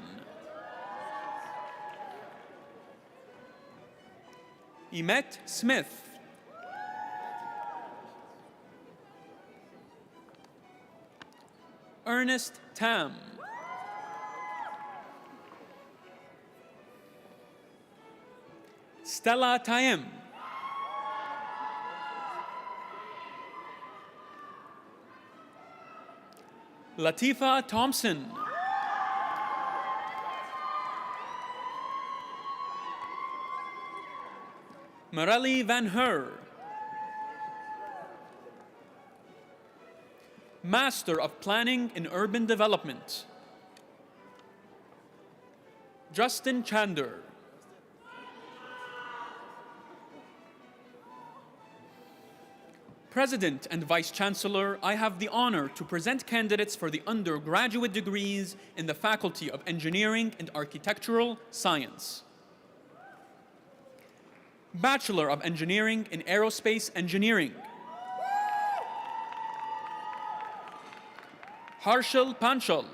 Emet Smith. Ernest Tam. Stella Taim. Latifa Thompson. Morelli Van Her. Master of Planning in Urban Development. Justin Chander. President and Vice Chancellor, I have the honor to present candidates for the undergraduate degrees in the Faculty of Engineering and Architectural Science. Bachelor of Engineering in Aerospace Engineering. Harshal Panchal.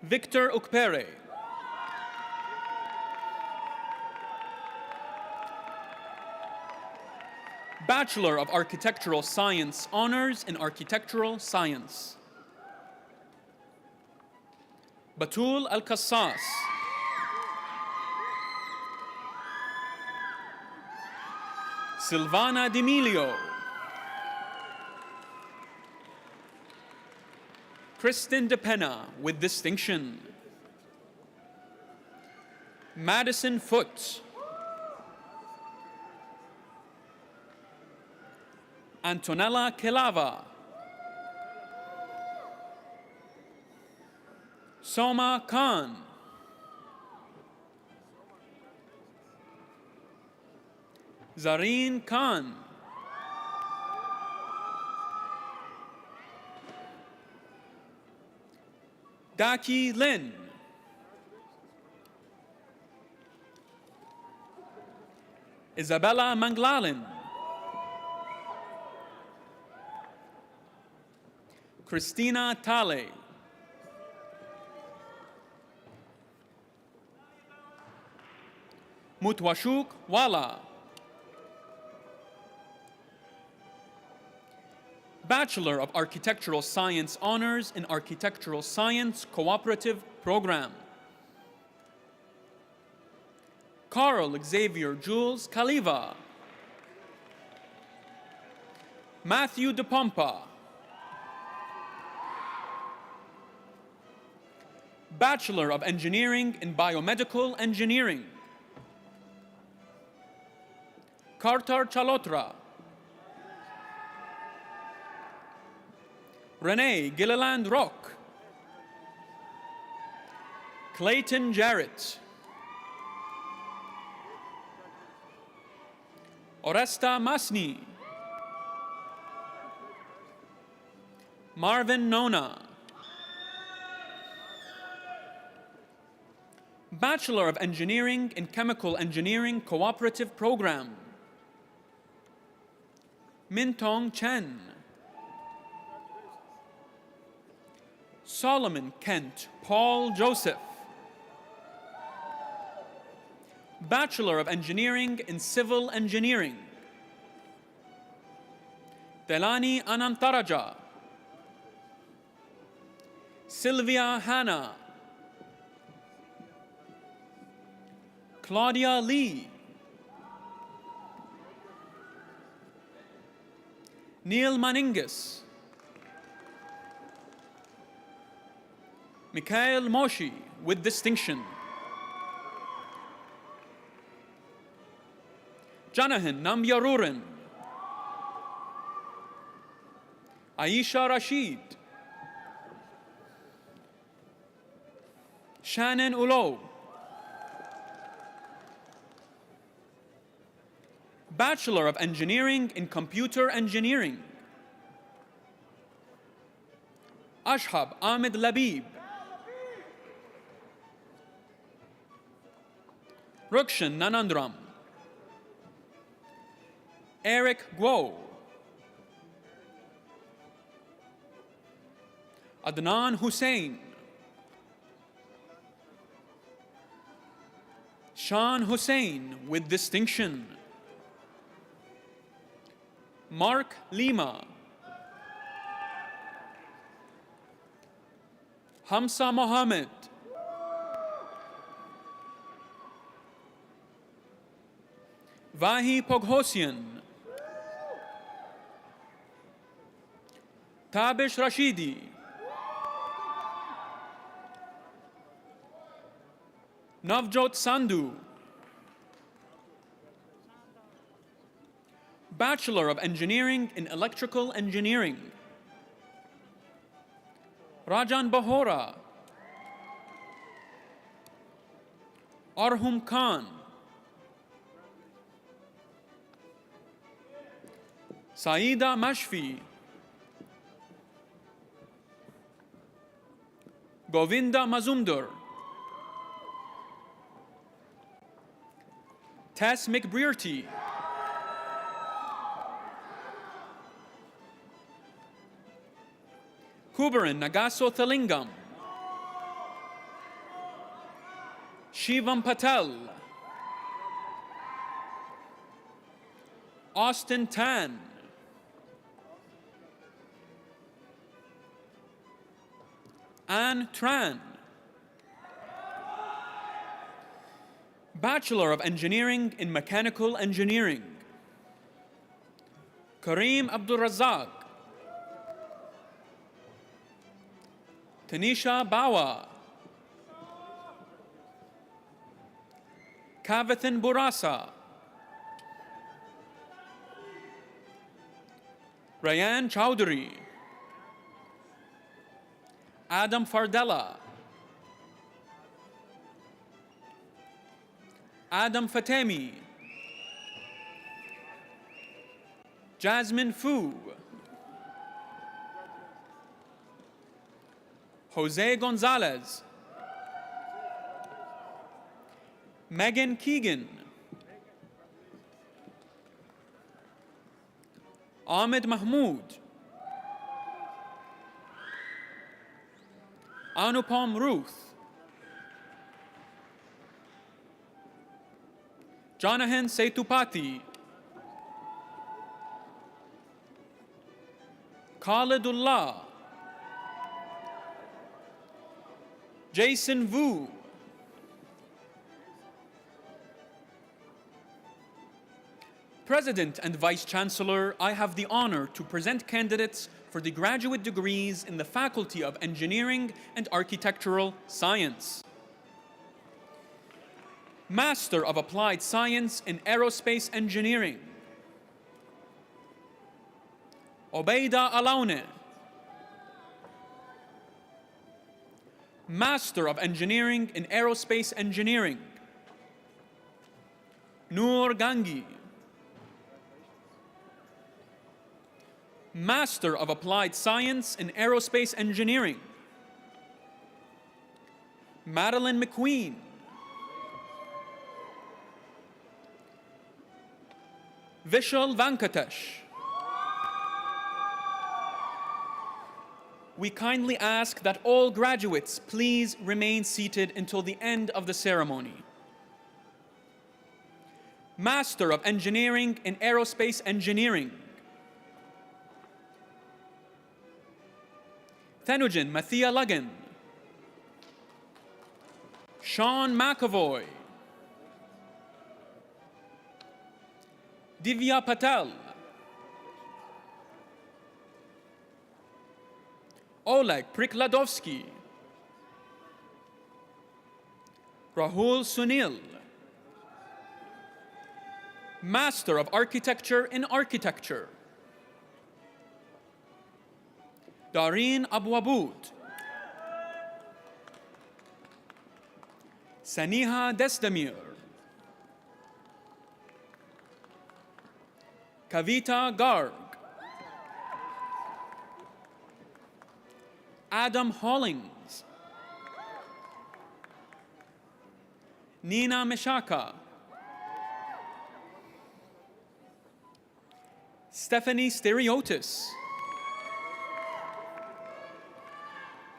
Victor Ukpere. Bachelor of Architectural Science, Honors in Architectural Science. Batul Al-Qassas. Silvana D'Emilio. Kristen DePena with distinction. Madison Foote. Antonella Kelava. Soma Khan. Zareen Khan. Daki Lin. Isabella Manglalin. Christina Tale. Mutwashuk Wala. Bachelor of Architectural Science Honors in Architectural Science Cooperative Program. Carl Xavier Jules Kaliva. Matthew DePompa. Bachelor of Engineering in Biomedical Engineering. Kartar Chalotra. Renee Gilliland Rock. Clayton Jarrett. Oresta Masni. Marvin Nona. Bachelor of Engineering in Chemical Engineering Cooperative Program. Min Tong Chen. Solomon Kent Paul Joseph, Bachelor of Engineering in Civil Engineering. Delani Anantaraja, Sylvia Hanna, Claudia Lee, Neil Maningis, Mikhail Moshi with distinction, Janahan Namyarurin, Aisha Rashid, Shannon Ulo, Bachelor of Engineering in Computer Engineering, Ashhab Ahmed Labib, Rukshan Nanandram, Eric Guo, Adnan Hussain, Sean Hussain with distinction, Mark Lima, Hamza Mohammed, Vahi Poghosian, Tabish Rashidi, Navjot Sandhu, Bachelor of Engineering in Electrical Engineering, Rajan Bahora, Arhum Khan, Saida Mashfi, Govinda Mazumdar, Tess McBrearty, Kubaran Nagaso Thalingam, Shivam Patel, Austin Tan, Anne Tran, Bachelor of Engineering in Mechanical Engineering, Kareem Abdul Razak, Tanisha Bawa, Kavathan Burasa, Rayan Chowdhury, Adam Fardella, Adam Fatemi, Jasmine Fu, Jose Gonzalez, Megan Keegan, Ahmed Mahmood, Anupam Ruth, Jonahan Setupati, Khalidullah, Jason Vu, President and Vice Chancellor, I have the honor to present candidates for the graduate degrees in the Faculty of Engineering and Architectural Science. Master of Applied Science in Aerospace Engineering, Obeida Alaune. Master of Engineering in Aerospace Engineering, Noor Gangi. Master of Applied Science in Aerospace Engineering, Madeline McQueen. Vishal Venkatesh. we kindly ask that all graduates please remain seated until the end of the ceremony. Master of Engineering in Aerospace Engineering, Thenujin Mathia Luggan, Sean McAvoy, Divya Patel, Oleg Prikladovsky, Rahul Sunil, Master of Architecture in Architecture, Dareen Abwabud, Saniha Desdemir, Kavita Garg, Adam Hollings, Nina Meshaka, Stephanie Stereotis,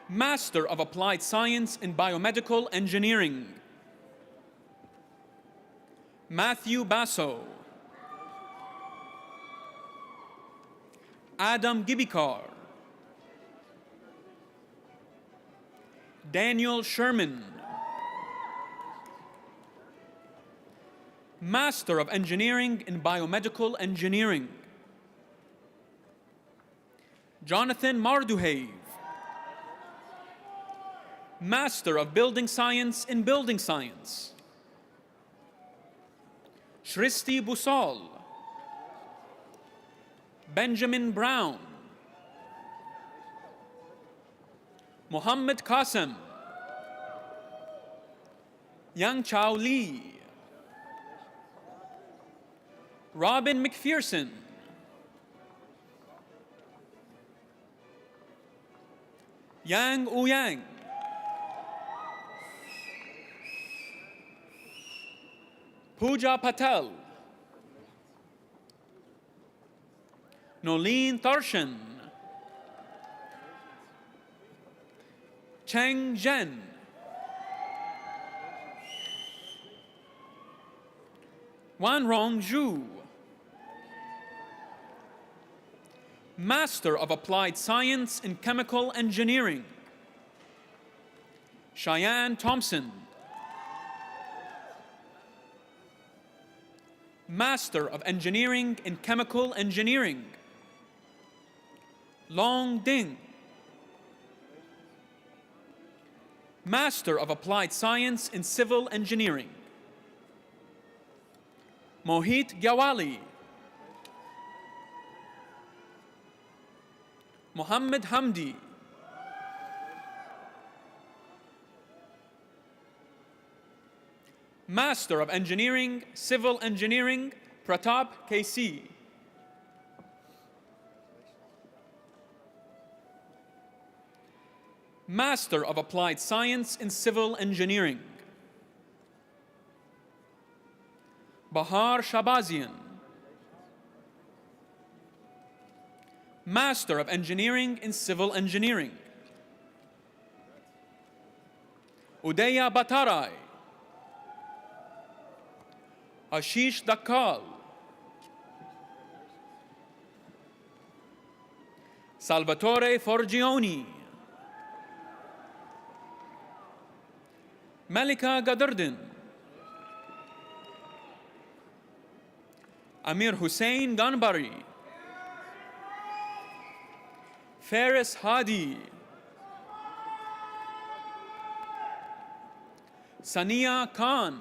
Master of Applied Science in Biomedical Engineering, Matthew Basso, Adam Gibikar, Daniel Sherman, Master of Engineering in Biomedical Engineering, Jonathan Marduhave, Master of Building Science in Building Science, Shristi Busal, Benjamin Brown, Mohammed Qasim, Yang Chao Lee, Robin McPherson, Yang Ouyang, Pooja Patel, Nolene Tharshan, Chang Zhen, Wanrong Zhu, Master of Applied Science in Chemical Engineering, Cheyenne Thompson, Master of Engineering in Chemical Engineering, Long Ding, Master of Applied Science in Civil Engineering, Mohit Gyawali, Mohammed Hamdi, Master of Engineering, Civil Engineering, Pratap KC, Master of Applied Science in Civil Engineering, Bahar Shabazian, Master of Engineering in Civil Engineering, Udaya Batarai, Ashish Dakkal, Salvatore Forgioni, Malika Gadardin, Amir Hussein Ganbari, Faris Hadi, Sania Khan,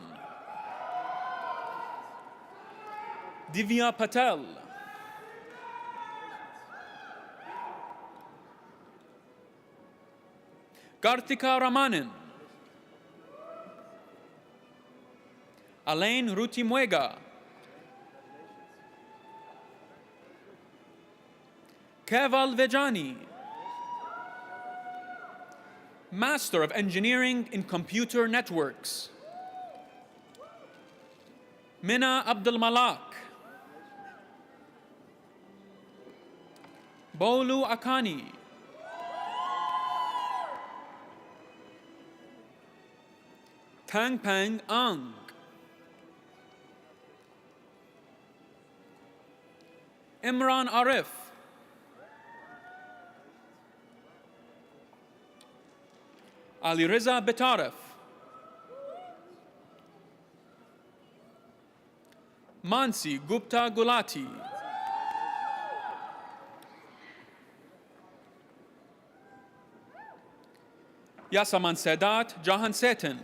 Divya Patel, Kartika Ramanan, Alain Rutimwega, Keval Vejani, Master of Engineering in Computer Networks, Mina Abdul Malak, Bolu Akani, Tang Pang Ang, Imran Arif, Ali Riza Bitarif, Mansi Gupta Gulati, Yasaman Sedat Jahan Setin,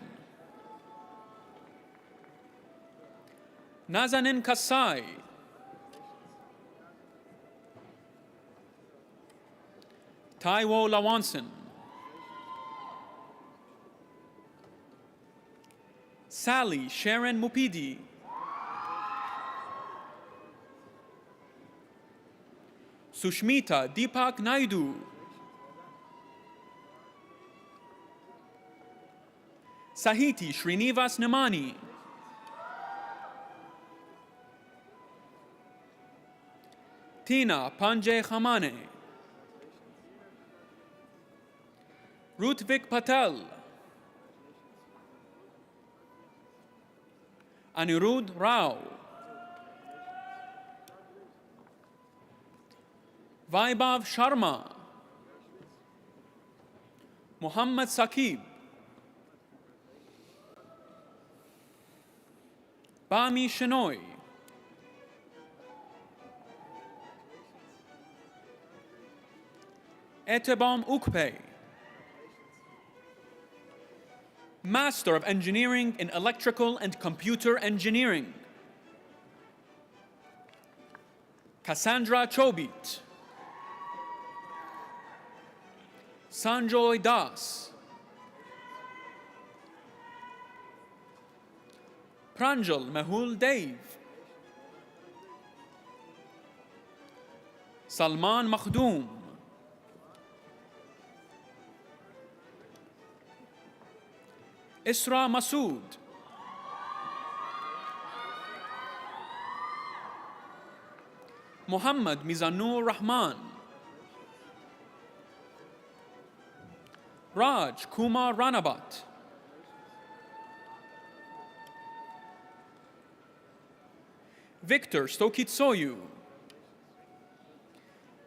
Nazanin Kasai, Taiwo Lawanson, Sally Sharon Mupidi, Sushmita Deepak Naidu, Sahiti Srinivas Namani, Tina Panjay Khamane, Rutvik Patel, Anirudh Rao, Vaibhav Sharma, Mohammed Saqib, Bami Shenoy, Etebom Ukpe, Master of Engineering in Electrical and Computer Engineering, Cassandra Chobit, Sanjoy Das, Pranjal Mehul Dev, Salman Makhdoom, Isra Masood, Mohammed Mizanur Rahman, Raj Kumar Ranabat, Victor Stokitsoyu,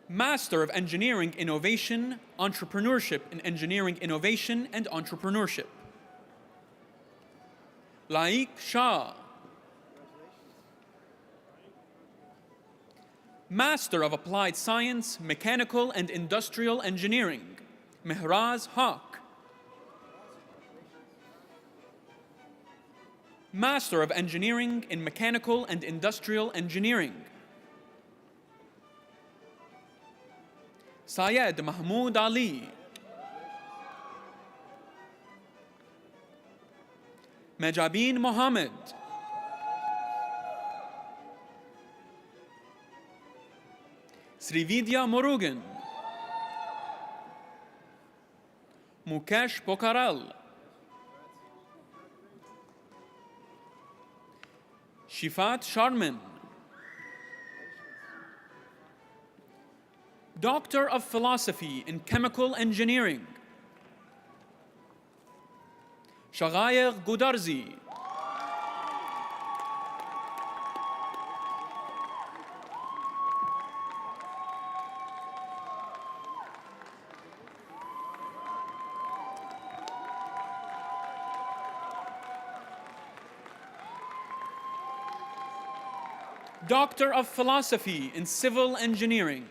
Master of Engineering Innovation, Entrepreneurship in Engineering Innovation and Entrepreneurship, Laik Shah, Master of Applied Science, Mechanical and Industrial Engineering, Mehraz Haq, Master of Engineering in Mechanical and Industrial Engineering, Syed Mahmood Ali, Mejabin Mohammed, Srividya Murugan, Mukesh Pokaral, Shifat Sharmin, Doctor of Philosophy in Chemical Engineering, Shaghayer Gudarzi, Doctor of Philosophy in Civil Engineering,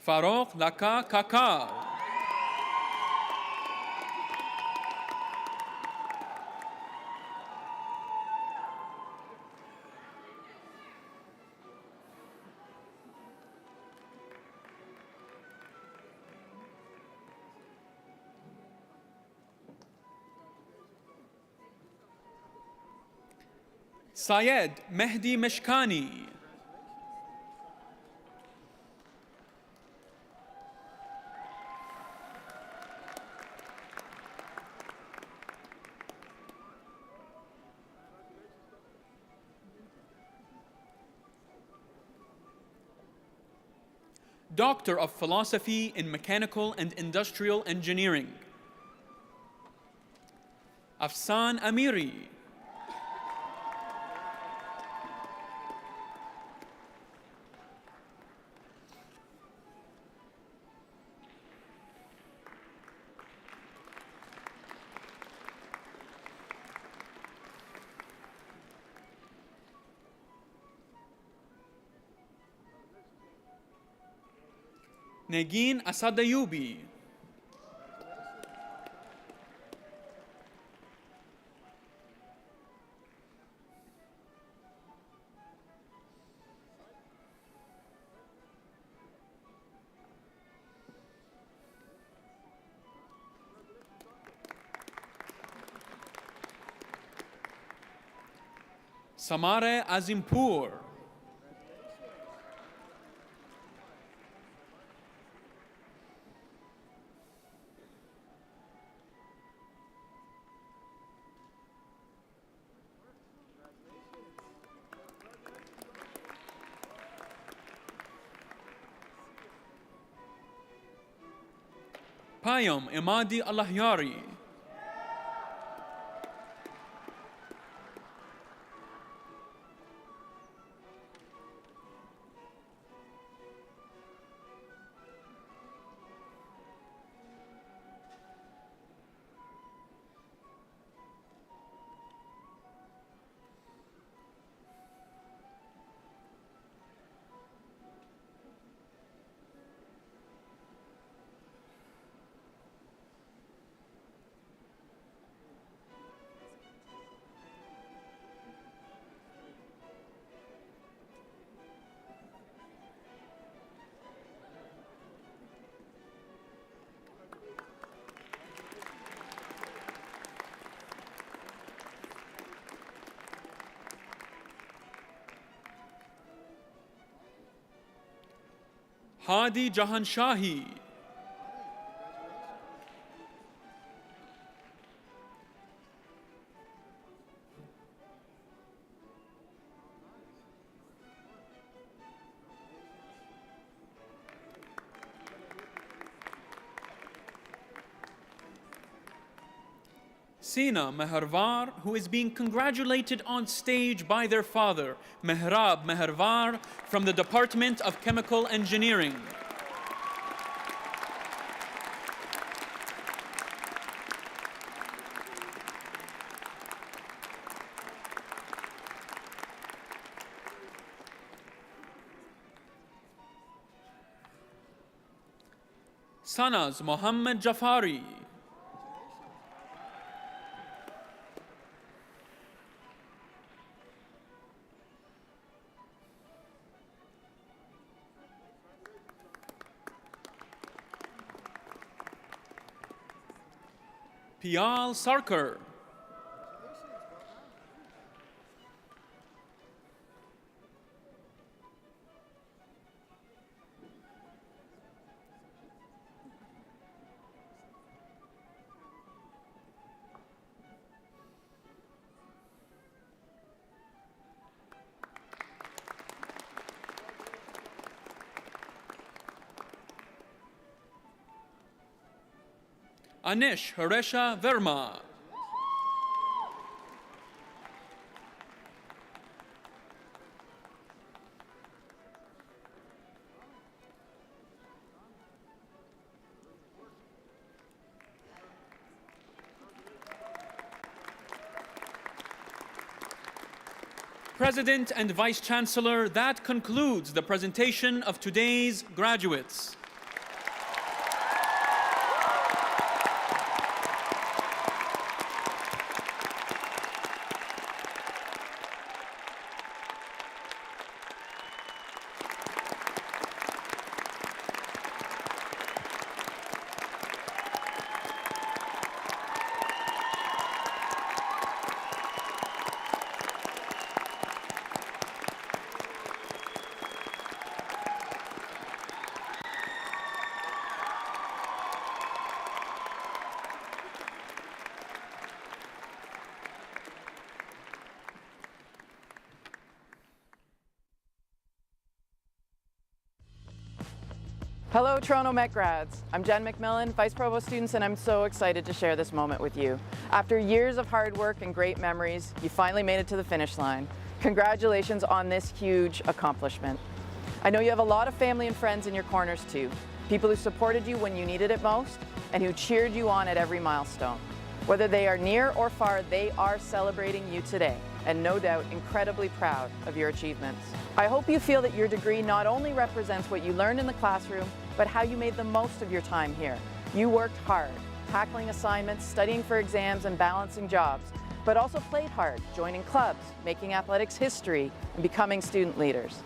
Farokh Laka Kakar, Syed Mehdi Meshkani, Doctor of Philosophy in Mechanical and Industrial Engineering, Afsan Amiri, Negin Asadayubi, Samare Azimpur, Payam Imadi Allahyari, Hadi Jahanshahi, Sina Mehervar, who is being congratulated on stage by their father, Mehrab Mehervar, from the Department of Chemical Engineering. Sanaz Mohammed Jafari, Pial Sarkar, Anish Haresha Verma, President and Vice Chancellor, that concludes the presentation of today's graduates. Hello, Toronto Met grads. I'm Jen McMillan, Vice Provost students, and I'm so excited to share this moment with you. After years of hard work and great memories, you finally made it to the finish line. Congratulations on this huge accomplishment. I know you have a lot of family and friends in your corners too, people who supported you when you needed it most and who cheered you on at every milestone. Whether they are near or far, they are celebrating you today and no doubt incredibly proud of your achievements. I hope you feel that your degree not only represents what you learned in the classroom, but how you made the most of your time here. You worked hard, tackling assignments, studying for exams, and balancing jobs, but also played hard, joining clubs, making athletics history, and becoming student leaders.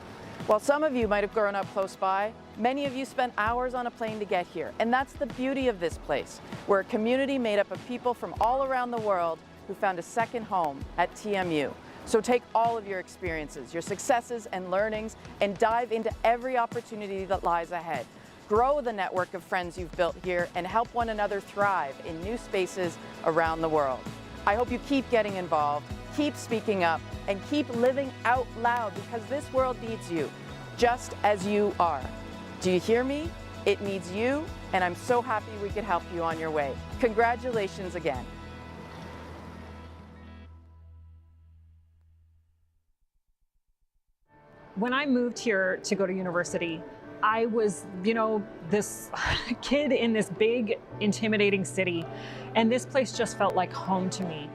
While some of you might have grown up close by, many of you spent hours on a plane to get here, and that's the beauty of this place. We're a community made up of people from all around the world who found a second home at TMU. So take all of your experiences, your successes and learnings, and dive into every opportunity that lies ahead. Grow the network of friends you've built here and help one another thrive in new spaces around the world. I hope you keep getting involved, keep speaking up, and keep living out loud because this world needs you, just as you are. Do you hear me? It needs you, and I'm so happy we could help you on your way. Congratulations again. When I moved here to go to university, I was, this kid in this big, intimidating city, and this place just felt like home to me.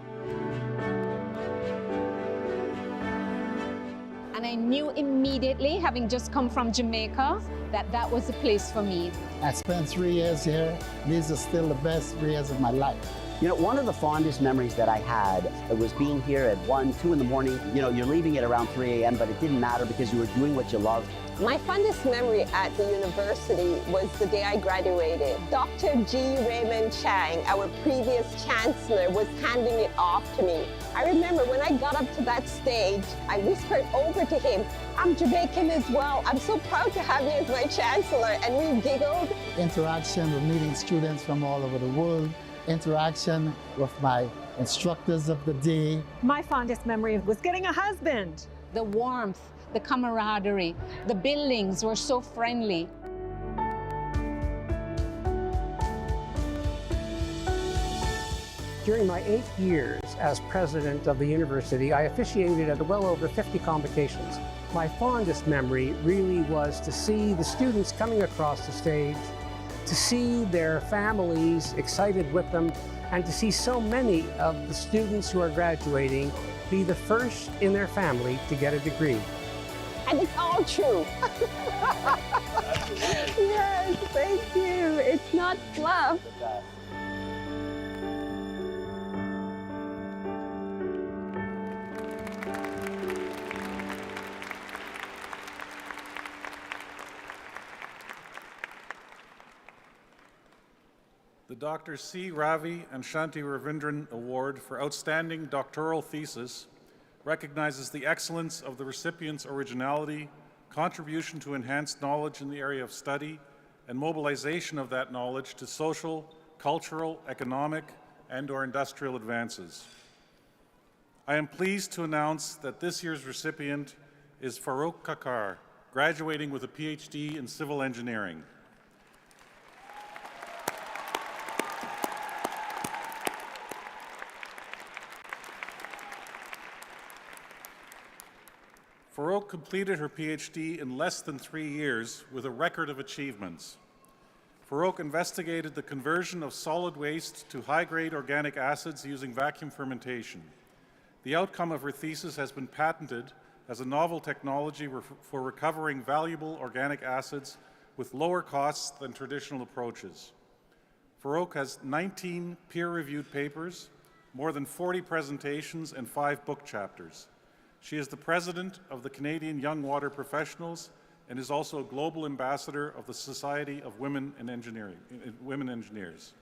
And I knew immediately, having just come from Jamaica, that that was the place for me. I spent 3 years here. These are still the best 3 years of my life. One of the fondest memories that I had was being here at 1, 2 in the morning. You're leaving at around 3 a.m., but it didn't matter because you were doing what you loved. My fondest memory at the university was the day I graduated. Dr. G. Raymond Chang, our previous Chancellor, was handing it off to me. I remember when I got up to that stage, I whispered over to him, "I'm Jamaican as well. I'm so proud to have you as my Chancellor," and we giggled. Interaction with meeting students from all over the world, interaction with my instructors of the day. My fondest memory was getting a husband. The warmth, the camaraderie, the buildings were so friendly. During my 8 years as president of the university, I officiated at well over 50 convocations. My fondest memory really was to see the students coming across the stage, to see their families excited with them, and to see so many of the students who are graduating be the first in their family to get a degree. And it's all true. Yes, thank you. It's not fluff. The Dr. C. Ravi and Shanti Ravindran Award for Outstanding Doctoral Thesis recognizes the excellence of the recipient's originality, contribution to enhanced knowledge in the area of study, and mobilization of that knowledge to social, cultural, economic, and/or industrial advances. I am pleased to announce that this year's recipient is Farouk Kakar, graduating with a PhD in civil engineering. Farouk completed her PhD in less than 3 years with a record of achievements. Farouk investigated the conversion of solid waste to high-grade organic acids using vacuum fermentation. The outcome of her thesis has been patented as a novel technology for recovering valuable organic acids with lower costs than traditional approaches. Farouk has 19 peer-reviewed papers, more than 40 presentations, and 5 book chapters. She is the president of the Canadian Young Water Professionals and is also a global ambassador of the Society of Women Engineers.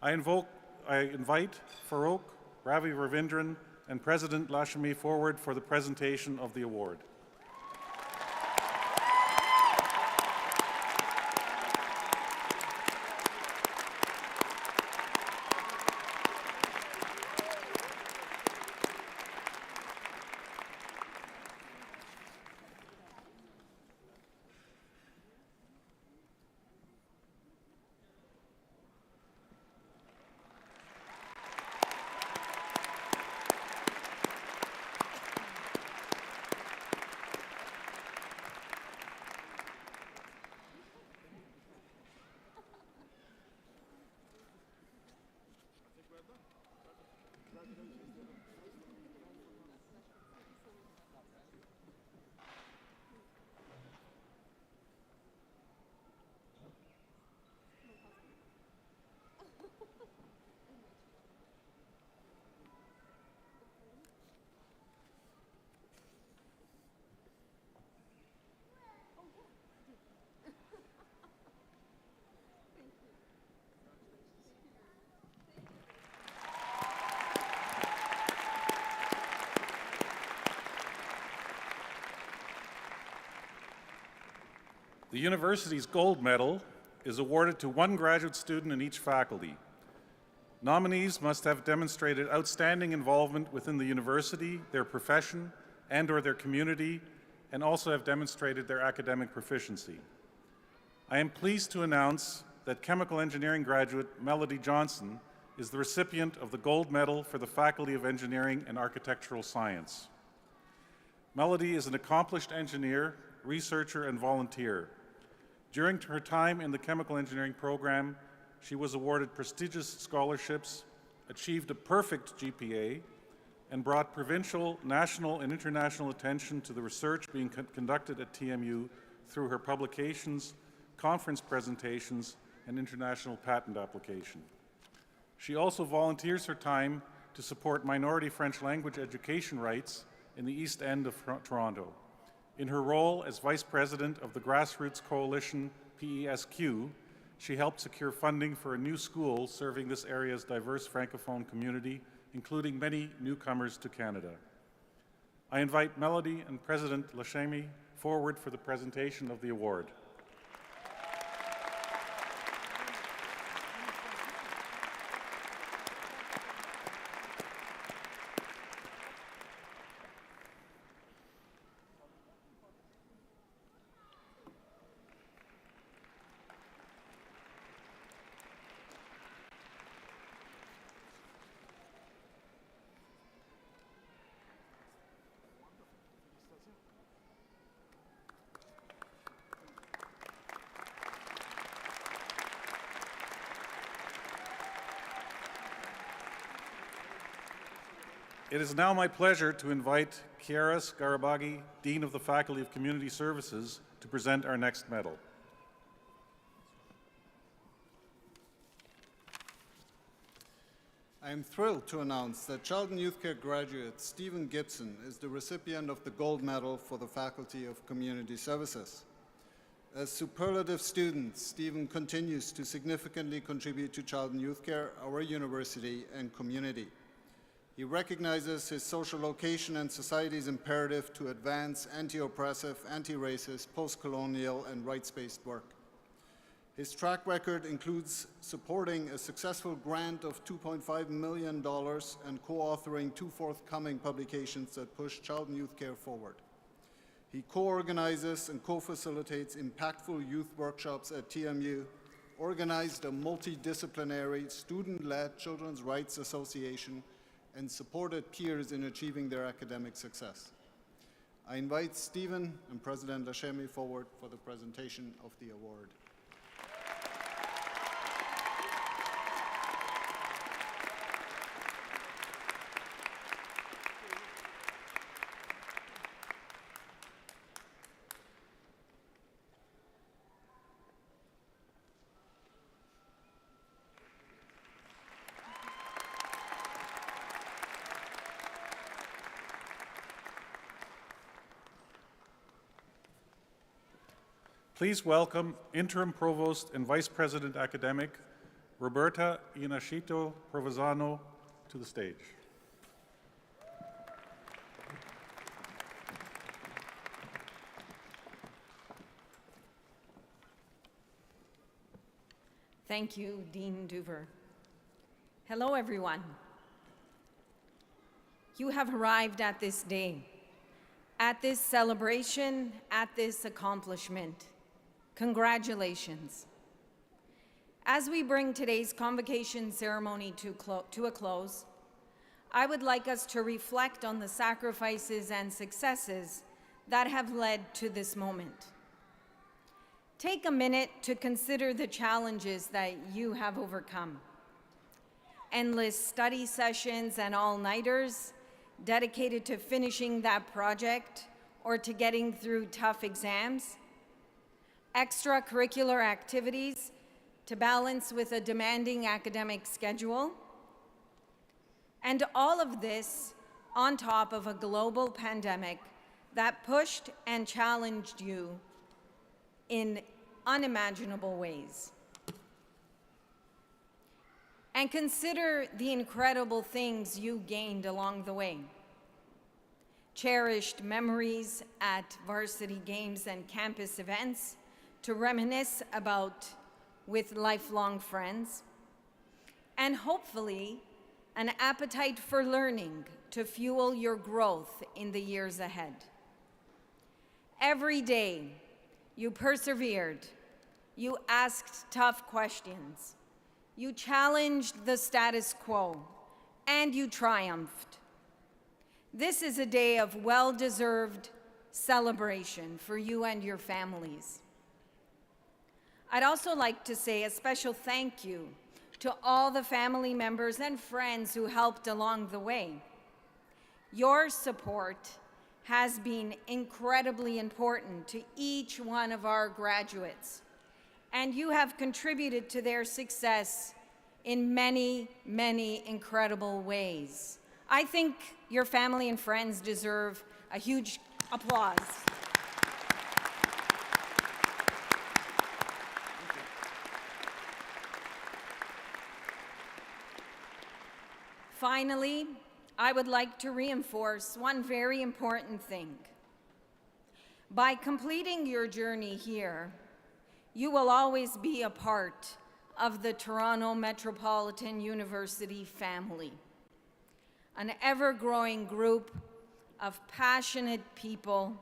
I invite Farouk, Ravi Ravindran, and President Lashemi forward for the presentation of the award. The university's gold medal is awarded to one graduate student in each faculty. Nominees must have demonstrated outstanding involvement within the university, their profession, and/or their community, and also have demonstrated their academic proficiency. I am pleased to announce that chemical engineering graduate Melody Johnson is the recipient of the gold medal for the Faculty of Engineering and Architectural Science. Melody is an accomplished engineer, researcher, and volunteer. During her time in the chemical engineering program, she was awarded prestigious scholarships, achieved a perfect GPA, and brought provincial, national, and international attention to the research being conducted at TMU through her publications, conference presentations, and international patent application. She also volunteers her time to support minority French language education rights in the East End of Toronto. In her role as Vice President of the Grassroots Coalition PESQ, she helped secure funding for a new school serving this area's diverse Francophone community, including many newcomers to Canada. I invite Melody and President Lashemi forward for the presentation of the award. It is now my pleasure to invite Kiaris Garabagi, Dean of the Faculty of Community Services, to present our next medal. I am thrilled to announce that Charlton Youth Care graduate Stephen Gibson is the recipient of the gold medal for the Faculty of Community Services. As superlative student, Stephen continues to significantly contribute to Charlton Youth Care, our university, and community. He recognizes his social location and society's imperative to advance anti-oppressive, anti-racist, post-colonial, and rights-based work. His track record includes supporting a successful grant of $2.5 million and co-authoring 2 forthcoming publications that push Charlton Youth Care forward. He co-organizes and co-facilitates impactful youth workshops at TMU, organized a multidisciplinary, student-led Children's Rights Association, and supported peers in achieving their academic success. I invite Stephen and President Lashemi forward for the presentation of the award. Please welcome Interim Provost and Vice President Academic, Roberta Inashito Provenzano, to the stage. Thank you, Dean Duver. Hello, everyone. You have arrived at this day, at this celebration, at this accomplishment. Congratulations. As we bring today's convocation ceremony to a close, I would like us to reflect on the sacrifices and successes that have led to this moment. Take a minute to consider the challenges that you have overcome. Endless study sessions and all-nighters dedicated to finishing that project or to getting through tough exams. Extracurricular activities to balance with a demanding academic schedule, and all of this on top of a global pandemic that pushed and challenged you in unimaginable ways. And consider the incredible things you gained along the way. Cherished memories at varsity games and campus events to reminisce about with lifelong friends, and hopefully an appetite for learning to fuel your growth in the years ahead. Every day, you persevered, you asked tough questions, you challenged the status quo, and you triumphed. This is a day of well-deserved celebration for you and your families. I'd also like to say a special thank you to all the family members and friends who helped along the way. Your support has been incredibly important to each one of our graduates, and you have contributed to their success in many, many incredible ways. I think your family and friends deserve a huge applause. Finally, I would like to reinforce one very important thing. By completing your journey here, you will always be a part of the Toronto Metropolitan University family, an ever-growing group of passionate people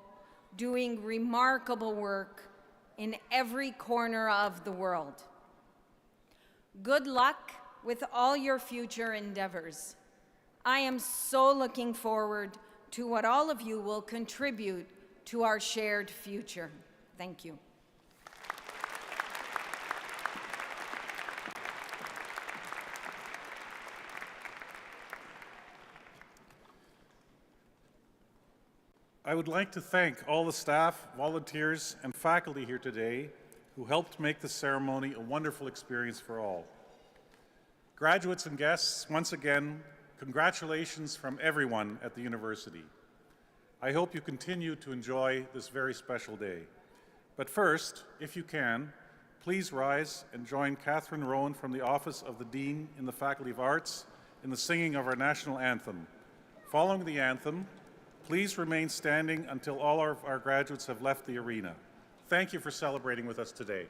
doing remarkable work in every corner of the world. Good luck with all your future endeavors. I am so looking forward to what all of you will contribute to our shared future. Thank you. I would like to thank all the staff, volunteers, and faculty here today who helped make the ceremony a wonderful experience for all. Graduates and guests, once again, congratulations from everyone at the university. I hope you continue to enjoy this very special day. But first, if you can, please rise and join Catherine Rowan from the Office of the Dean in the Faculty of Arts in the singing of our national anthem. Following the anthem, please remain standing until all of our graduates have left the arena. Thank you for celebrating with us today.